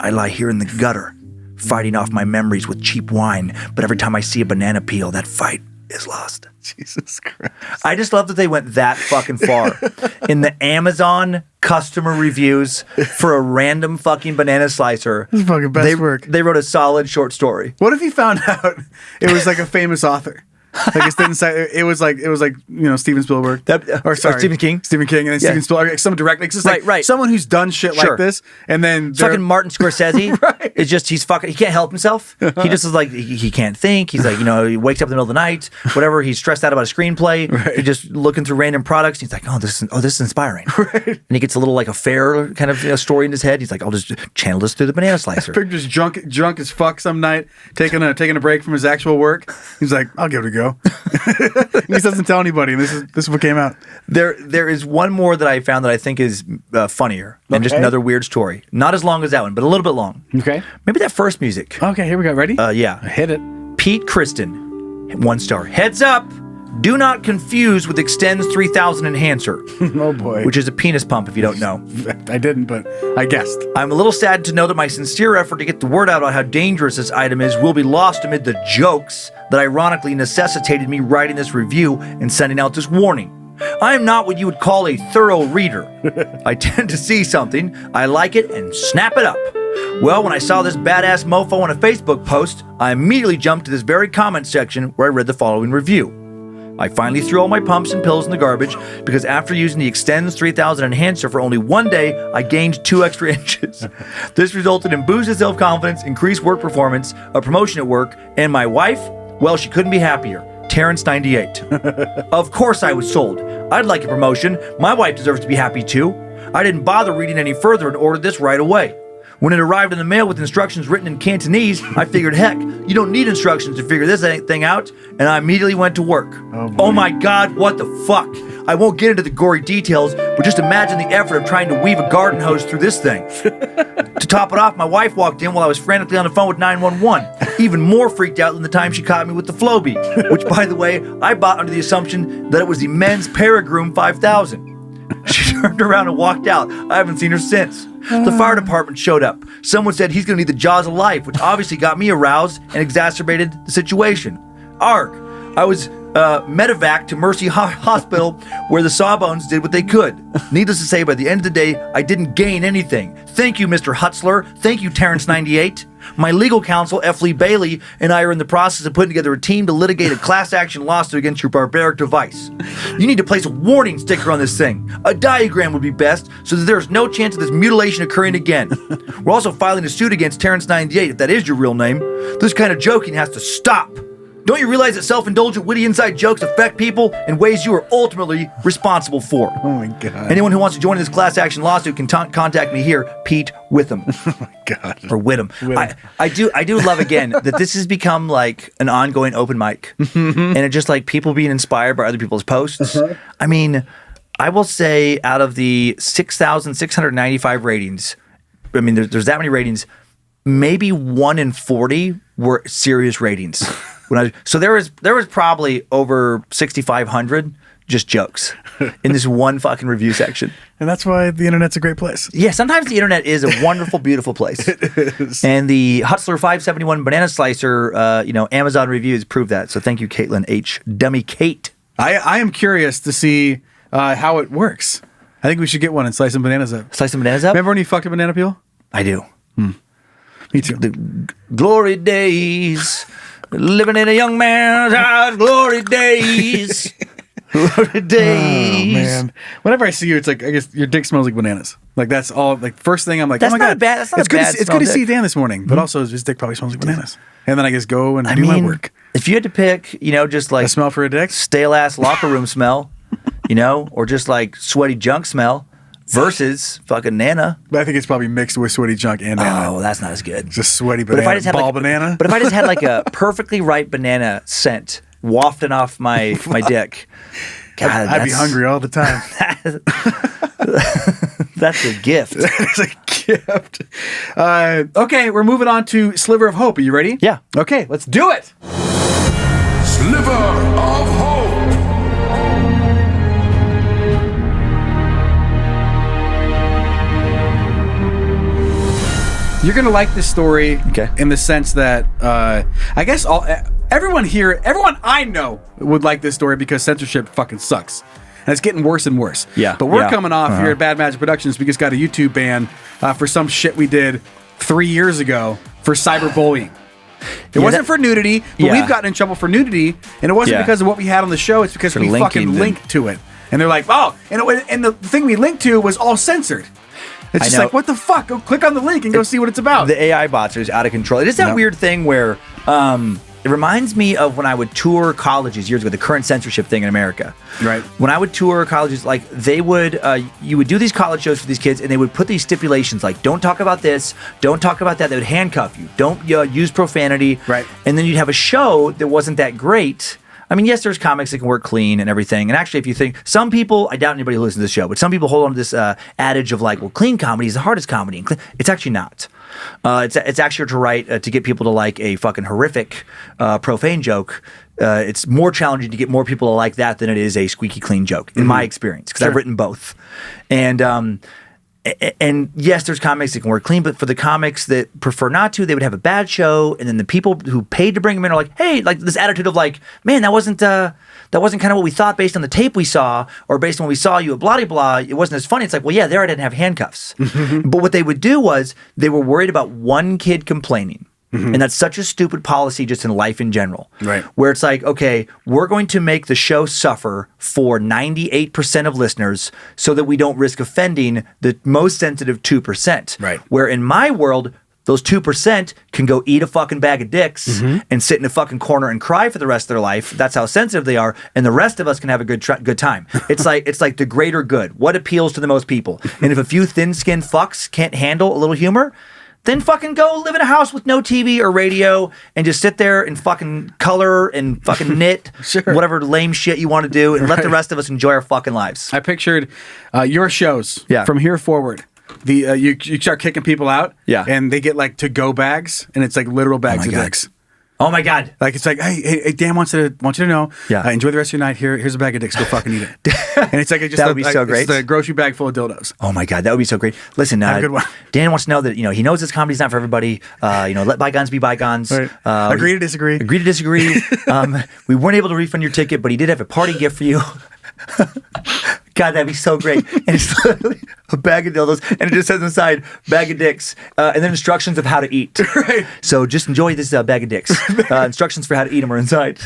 I lie here in the gutter, fighting off my memories with cheap wine, but every time I see a banana peel, that fight is lost. Jesus Christ. I just love that they went that fucking far. In the Amazon customer reviews for a random fucking banana slicer, This is fucking best work. They wrote a solid short story. What if you found out it was like a famous author? Like it didn't say it was like Steven Spielberg Stephen King, and then Steven Spielberg, like, some direct. Like, it's just like someone who's done shit like this, and then fucking Martin Scorsese. Right. It's just he can't help himself. He just is like he can't think. He's like he wakes up in the middle of the night, whatever. He's stressed out about a screenplay. Right. He's just looking through random products. He's like, this is inspiring. Right. And he gets a little like a fair kind of story in his head. He's like, I'll just channel this through the banana slicer. Pictures drunk as fuck some night, taking a break from his actual work. He's like, I'll give it a go. He just doesn't tell anybody. And this is what came out. There is one more that I found that I think is funnier and just another weird story. Not as long as that one, but a little bit long. Okay. Maybe that first music. Okay, here we go. Ready? Yeah. Hit it. Pete Kristen, 1 star. Heads up! Do not confuse with Extends 3000 Enhancer. Oh boy. Which is a penis pump, if you don't know. I didn't, but I guessed. I'm a little sad to know that my sincere effort to get the word out about how dangerous this item is will be lost amid the jokes that ironically necessitated me writing this review and sending out this warning. I am not what you would call a thorough reader. I tend to see something, I like it, and snap it up. Well, when I saw this badass mofo on a Facebook post, I immediately jumped to this very comment section where I read the following review. I finally threw all my pumps and pills in the garbage because after using the Extends 3000 Enhancer for only 1 day, I gained 2 extra inches. This resulted in boosted self-confidence, increased work performance, a promotion at work, and my wife, well, she couldn't be happier. Terrence98. Of course I was sold. I'd like a promotion. My wife deserves to be happy too. I didn't bother reading any further and ordered this right away. When it arrived in the mail with instructions written in Cantonese, I figured, heck, you don't need instructions to figure this thing out, and I immediately went to work. Oh my God, what the fuck? I won't get into the gory details, but just imagine the effort of trying to weave a garden hose through this thing. To top it off, my wife walked in while I was frantically on the phone with 911, even more freaked out than the time she caught me with the Flowbee, which, by the way, I bought under the assumption that it was the men's Paragroom 5000. She turned around and walked out. I haven't seen her since. The fire department showed up. Someone said he's going to need the jaws of life, which obviously got me aroused and exacerbated the situation. Arg. I was medevaced to Mercy Hospital where the Sawbones did what they could. Needless to say, by the end of the day, I didn't gain anything. Thank you, Mr. Hutzler. Thank you, Terrence98. My legal counsel, F. Lee Bailey, and I are in the process of putting together a team to litigate a class action lawsuit against your barbaric device. You need to place a warning sticker on this thing. A diagram would be best so that there's no chance of this mutilation occurring again. We're also filing a suit against Terrence98, if that is your real name. This kind of joking has to stop. Don't you realize that self-indulgent, witty inside jokes affect people in ways you are ultimately responsible for? Oh my God. Anyone who wants to join this class action lawsuit can contact me here, Pete Witham. Oh my God. Or Whittam. I do love again that this has become like an ongoing open mic. And it's just like people being inspired by other people's posts. I mean, I will say out of the 6,695 ratings, I mean, there's that many ratings, maybe 1 in 40 were serious ratings. So there was probably over 6,500 just jokes in this one fucking review section. And that's why the internet's a great place. Yeah, sometimes the internet is a wonderful, beautiful place. It is. And the Hutzler 571 Banana Slicer, Amazon reviews prove that. So thank you, Caitlin H. Dummy Kate. I am curious to see how it works. I think we should get one and slice some bananas up. Slice some bananas up? Remember when you fucked a banana peel? I do. Me too. The glory days. Living in a young man's eyes, glory days. Glory days. Oh, man. Whenever I see you, it's like, I guess your dick smells like bananas. Like, that's all, like, first thing I'm like, that's oh my not God. That's not it's a good bad to, it's good to see Dan this morning, but also his dick probably smells like bananas. And then I guess go and do my work. If you had to pick, just like a smell for a dick? Stale ass locker room smell, or just like sweaty junk smell versus fucking Nana. But I think it's probably mixed with sweaty junk and Nana. Oh, that's not as good. Just sweaty banana, banana. But if I just had like a perfectly ripe banana scent wafting off my dick, God, I'd be hungry all the time. That's a gift. It's a gift. Okay, we're moving on to Sliver of Hope. Are you ready? Yeah. Okay, let's do it. Sliver of Hope. You're going to like this story Okay. in the sense that I guess everyone I know would like this story because censorship fucking sucks. And it's getting worse and worse. Yeah. But we're Yeah. coming off here at Bad Magic Productions because we got a YouTube ban for some shit we did 3 years ago for cyberbullying. It wasn't for nudity, but Yeah. we've gotten in trouble for nudity, and it wasn't Yeah. because of what we had on the show. It's because For we fucking linking them. linked to it. And they're like, oh, and the thing we linked to was all censored. It's I just know. like, what the fuck? Go click on the link and go see what it's about. The AI bots are just out of control. It is that Yep. weird thing where it reminds me of when I would tour colleges years ago, the current censorship thing in America. Right. When I would tour colleges, like they would, you would do these college shows for these kids, and they would put these stipulations like, don't talk about this, don't talk about that. They would handcuff you. Don't use profanity. Right. And then you'd have a show that wasn't that great. I mean, yes, there's comics that can work clean and everything. And actually, if you think, some people, I doubt anybody who listens to this show, but some people hold on to this adage of like, well, clean comedy is the hardest comedy. And it's actually not. It's actually to write to get people to like a fucking horrific, profane joke. It's more challenging to get more people to like that than it is a squeaky clean joke, in my experience, because I've written both. And yes, there's comics that can work clean, but for the comics that prefer not to, they would have a bad show, and then the people who paid to bring them in are like, hey, like this attitude of like, man, that wasn't kind of what we thought based on the tape we saw, or based on what we saw you at blah blah blah. It wasn't as funny. It's like, well, yeah, there I didn't have handcuffs. But what they would do was they were worried about one kid complaining. And that's such a stupid policy just in life in general. Right. Where it's like, okay, we're going to make the show suffer for 98% of listeners so that we don't risk offending the most sensitive 2%. Right. Where in my world, those 2% can go eat a fucking bag of dicks and sit in a fucking corner and cry for the rest of their life. That's how sensitive they are. And the rest of us can have a good time. It's like the greater good. What appeals to the most people? And if a few thin-skinned fucks can't handle a little humor, then fucking go live in a house with no TV or radio and just sit there and fucking color and fucking knit whatever lame shit you want to do, and let the rest of us enjoy our fucking lives. I pictured your shows Yeah. from here forward. You start kicking people out, Yeah. and they get like to-go bags, and it's like literal bags my of God. dicks. Oh my God. Like it's like, hey, Dan wants you to know. Yeah. Enjoy the rest of your night. Here's a bag of dicks. Go fucking eat it. And it's like That would be so great. It's a grocery bag full of dildos. Oh my God, that would be so great. Listen, Have a good one. Dan wants to know that he knows this comedy's not for everybody. Let bygones be bygones. Right. Agree to disagree. Agree to disagree. We weren't able to refund your ticket, but he did have a party gift for you. God, that'd be so great. And it's literally a bag of dildos, and it just says inside, bag of dicks, and then instructions of how to eat. Right. So just enjoy this bag of dicks. Instructions for how to eat them are inside.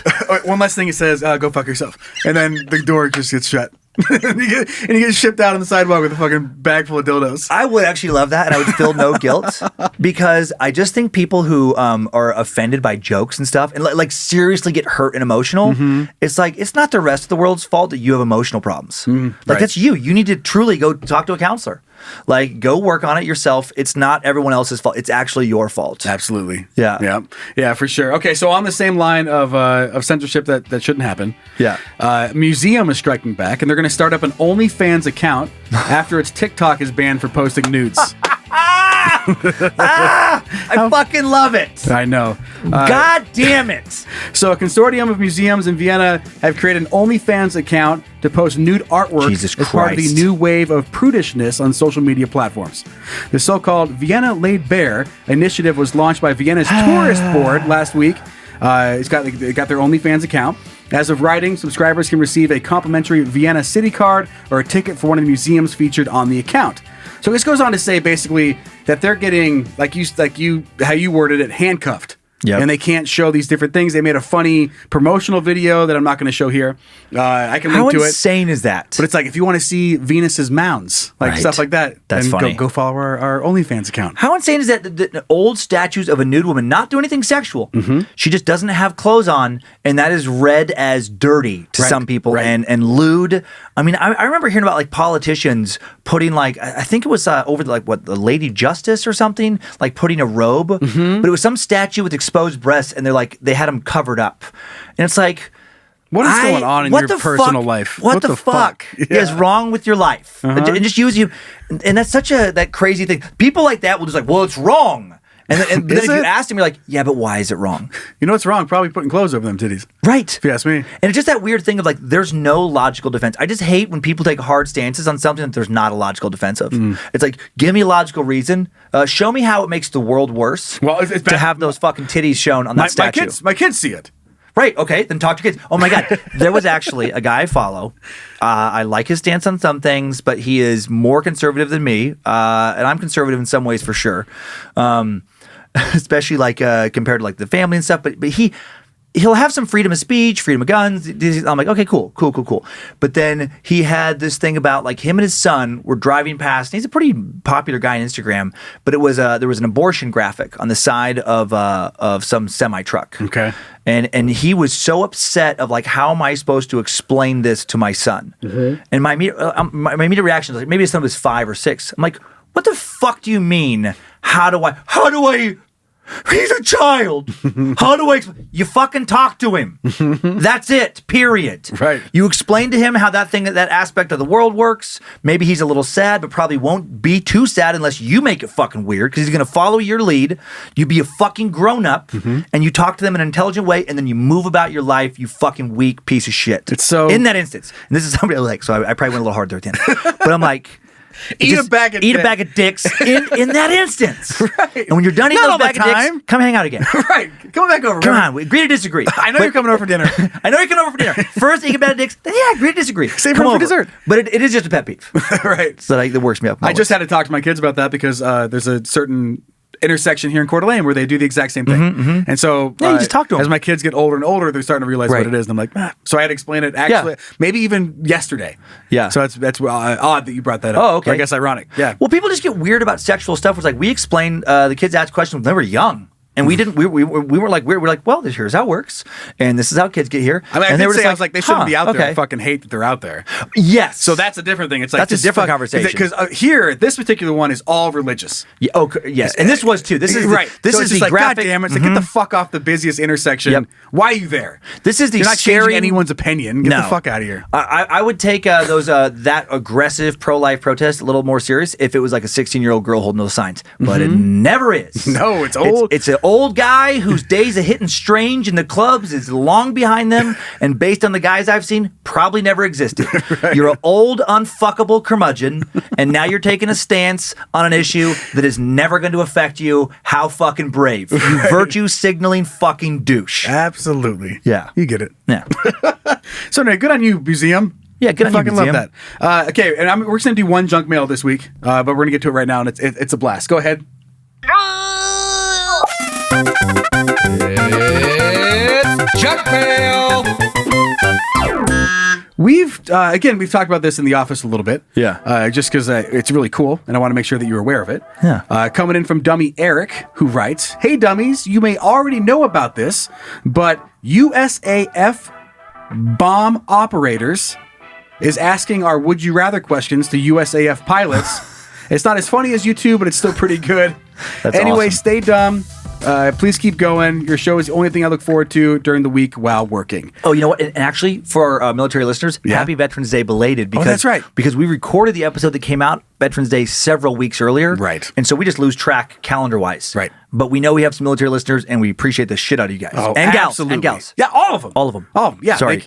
One last thing it says, go fuck yourself. And then the door just gets shut. and you get shipped out on the sidewalk with a fucking bag full of dildos. I would actually love that, and I would feel no guilt, because I just think people who are offended by jokes and stuff and like seriously get hurt and emotional, it's like, it's not the rest of the world's fault that you have emotional problems. Like right. that's you. You need to truly go talk to a counselor. Like, go work on it yourself. It's not everyone else's fault. It's actually your fault. Absolutely. Yeah. Yeah, for sure. Okay, so on the same line of censorship that shouldn't happen. Yeah. Museum is striking back, and they're going to start up an OnlyFans account after its TikTok is banned for posting nudes. I fucking love it. I know. God damn it. So a consortium of museums in Vienna have created an OnlyFans account to post nude artwork Jesus as part of the Christ. new wave of prudishness on social media platforms. The so-called Vienna Laid Bare initiative was launched by Vienna's tourist board last week. They got their OnlyFans account. As of writing, subscribers can receive a complimentary Vienna city card or a ticket for one of the museums featured on the account. So this goes on to say basically that they're getting, how you worded it, handcuffed. Yep. And they can't show these different things. They made a funny promotional video that I'm not going to show here. I can How link to it. insane is that? But it's like, if you want to see Venus's mounds, like Right. stuff like that, That's then funny. Go follow our OnlyFans account. How insane is that the old statues of a nude woman not do anything sexual? She just doesn't have clothes on, and that is read as dirty to Right, some people right. and lewd. I mean, I remember hearing about like politicians putting like, I think it was over the Lady Justice or something, like putting a robe, but it was some statue with exposed breasts, and they had them covered up, and it's like, What is going on in what your the personal fuck- life? What the fuck is wrong with your life? And just use you, and that's such that crazy thing. People like that will just like, well, it's wrong. And then Is if you it? ask them, you're like, yeah, but why is it wrong? You know what's wrong? Probably putting clothes over them titties. Right. If you ask me. And it's just that weird thing of like, there's no logical defense. I just hate when people take hard stances on something that there's not a logical defense of. It's like, give me a logical reason. Show me how it makes the world worse. Well, it's to bad. have those fucking titties shown on that statue. My kids see it. Right, okay, then talk to kids. Oh my God, there was actually a guy I follow. I like his stance on some things, but he is more conservative than me, and I'm conservative in some ways for sure. especially like compared to like the family and stuff. But he'll have some freedom of speech, freedom of guns. I'm like, okay, cool. But then he had this thing about like him and his son were driving past. And he's a pretty popular guy on Instagram, but it was there was an abortion graphic on the side of some semi truck. Okay. And he was so upset of like, how am I supposed to explain this to my son? And my immediate reaction was like, maybe his son was 5 or 6. I'm like, what the fuck do you mean? How do I? He's a child. How do I? You fucking talk to him. That's it. Period. Right. You explain to him how that aspect of the world works. Maybe he's a little sad, but probably won't be too sad unless you make it fucking weird, because he's going to follow your lead. You be a fucking grown up, and you talk to them in an intelligent way, and then you move about your life. You fucking weak piece of shit. It's so in that instance, and this is somebody I like, so I probably went a little hard there at the end. But I'm like. Eat a bag of dicks in that instance. Right. And when you're done eating those bag of dicks, come hang out again. Right. Come back over. Come on. Agree to disagree. I know you're coming over for dinner. I know you're coming over for dinner. First, eat a bag of dicks. Then, yeah, agree to disagree. Save come room for over. dessert. But it is just a pet peeve. Right. So that works me up. I just had to talk to my kids about that because there's a certain intersection here in Coeur d'Alene where they do the exact same thing. And so you just talk to them. As my kids get older and older, they're starting to realize what it is. And I'm like, so I had to explain it actually, maybe even yesterday. Yeah. So that's odd that you brought that up. Oh, okay. Or I guess ironic. Yeah. Well, people just get weird about sexual stuff. It's like we explain, the kids ask questions when they were young. And we didn't. We were like weird. We're like, well, here's how it works, and this is how kids get here. I mean, and I was like, they shouldn't be out there. I fucking hate that they're out there. Yes. So that's a different thing. It's like that's a different conversation. Because here, this particular one is all religious. Yeah, yes, and this was too. This is right. This so is just the like, graphic. God damn it! It's like, get the fuck off the busiest intersection. Yep. Why are you there? This is the You're not changing anyone's opinion. Get the fuck out of here. I would take those that aggressive pro-life protest a little more serious if it was like a 16-year-old girl holding those signs, but it never is. No, it's old. It's an old guy whose days of hitting strange in the clubs is long behind them, and based on the guys I've seen, probably never existed. Right. You're an old, unfuckable curmudgeon, and now you're taking a stance on an issue that is never going to affect you. How fucking brave. You virtue signaling fucking douche. Absolutely. Yeah. You get it. Yeah. So anyway, good on you, museum. Yeah, good on you, fucking museum. love that. Okay, and we're just going to do one junk mail this week, but we're going to get to it right now, and it's a blast. Go ahead. It's Junk Mail! We've talked about this in the office a little bit. Yeah. Just because it's really cool, and I want to make sure that you're aware of it. Yeah. Coming in from Dummy Eric, who writes, "Hey dummies, you may already know about this, but USAF bomb operators is asking our would you rather questions to USAF pilots. It's not as funny as you two, but it's still pretty good. That's anyway, awesome. Stay dumb. Please keep going. Your show is the only thing I look forward to during the week while working." Oh, you know what? And actually, for our military listeners, Happy Veterans Day belated. Because, that's right. Because we recorded the episode that came out Veterans Day several weeks earlier. Right. And so we just lose track calendar-wise. Right. But we know we have some military listeners, and we appreciate the shit out of you guys. Oh, and gals. absolutely. And gals. Yeah, all of them. All of them. Oh, yeah. Sorry.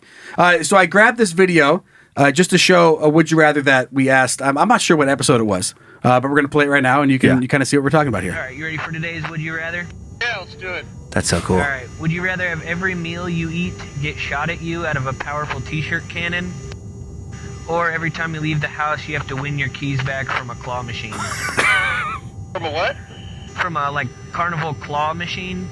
So I grabbed this video just to show a would you rather that we asked. I'm not sure what episode it was, but we're going to play it right now, and you kind of see what we're talking about here. All right, you ready for today's Would You Rather? Yeah, let's do it. That's so cool. All right, would you rather have every meal you eat get shot at you out of a powerful t-shirt cannon? Or every time you leave the house, you have to win your keys back from a claw machine? From a what? From a, carnival claw machine?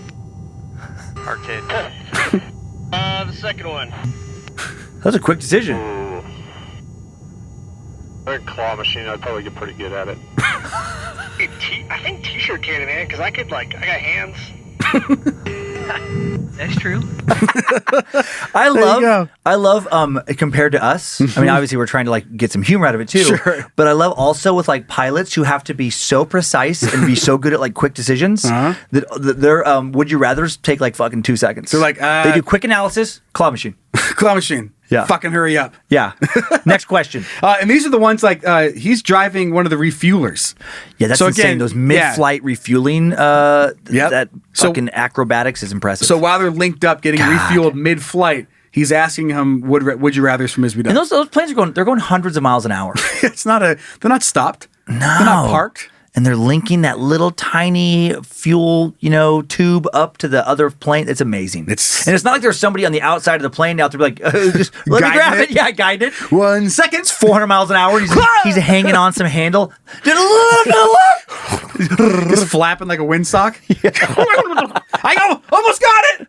Arcade. The second one. That was a quick decision. Ooh. A claw machine, I'd probably get pretty good at it. I think t-shirt cannon, man, because I got hands. That's true. I love compared to us. I mean, obviously we're trying to get some humor out of it too. Sure. But I love also with pilots who have to be so precise and be so good at quick decisions that their would you rather's take fucking 2 seconds. They're they do quick analysis, claw machine. Claw machine. Yeah. Fucking hurry up. Yeah. Next question. And these are the ones he's driving one of the refuelers. Yeah, that's so insane. again, Those mid-flight refueling, that So- fucking acrobatics is impressive. So while they're linked up getting refueled mid-flight, he's asking him would you rather's from his be done. and those planes they're going hundreds of miles an hour. They're not stopped. No. They're not parked. And they're linking that little tiny fuel, tube up to the other plane. It's amazing. And it's not like there's somebody on the outside of the plane out there just let me Guiding grab it. it. Yeah, guide it. 1 second. It's 400 miles an hour. He's hanging on some handle. Just flapping like a windsock. I almost got it.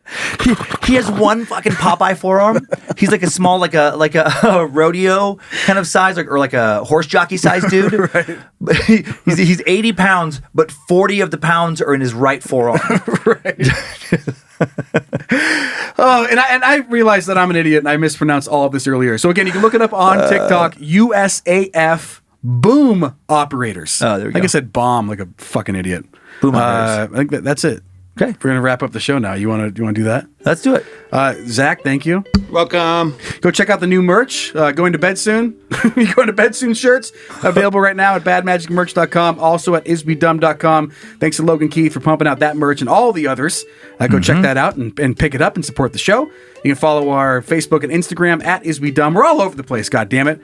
He has one fucking Popeye forearm. He's like a small, like a rodeo kind of size, or like a horse jockey size dude. Right. He's 80 pounds, but 40 of the pounds are in his right forearm. Right. Oh, and I realized that I'm an idiot and I mispronounced all of this earlier. So again, you can look it up on TikTok. USAF Boom Operators. Oh, there we go. Like I said, bomb like a fucking idiot. Boom operators. I think that's it. Okay, We're gonna wrap up the show now. You wanna do that? let's do it. Zach, thank you. Welcome. Go check out the new merch. Going to bed soon. Going to bed soon shirts available right now at badmagicmerch.com. Also at isbedumb.com. Thanks to Logan Keith for pumping out that merch and all the others. Go check that out and pick it up and support the show. You can follow our Facebook and Instagram at isbedumb. We're all over the place. God damn it.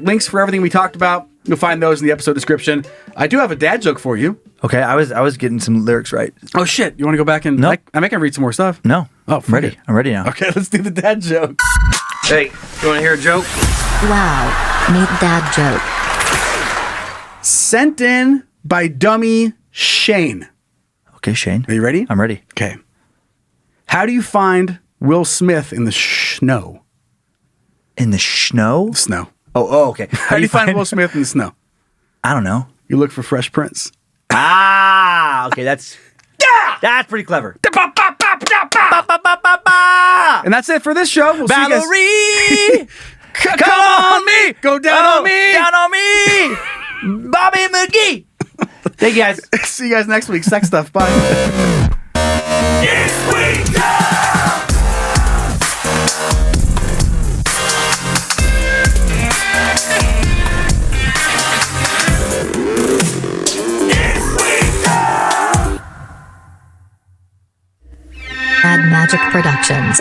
Links for everything we talked about. You'll find those in the episode description. I do have a dad joke for you. Okay, I was getting some lyrics right. Oh shit! You want to go back and? Nope. I can read some more stuff. No. Oh, I'm ready. fuck it. I'm ready now. Okay, let's do the dad joke. Hey, you want to hear a joke? Wow. Need dad joke. Sent in by dummy Shane. Okay, Shane. Are you ready? I'm ready. Okay. How do you find Will Smith in the snow? In the snow? Snow. Oh, okay. How do you find Will Smith in the snow? I don't know. You look for Fresh Prince. Okay, that's pretty clever. And that's it for this show. We'll see you guys. Valerie, Come on me. Go down on me. Down on me. Bobby McGee. Thank you guys. See you guys next week. Sex stuff. Bye. Bad Magic Productions.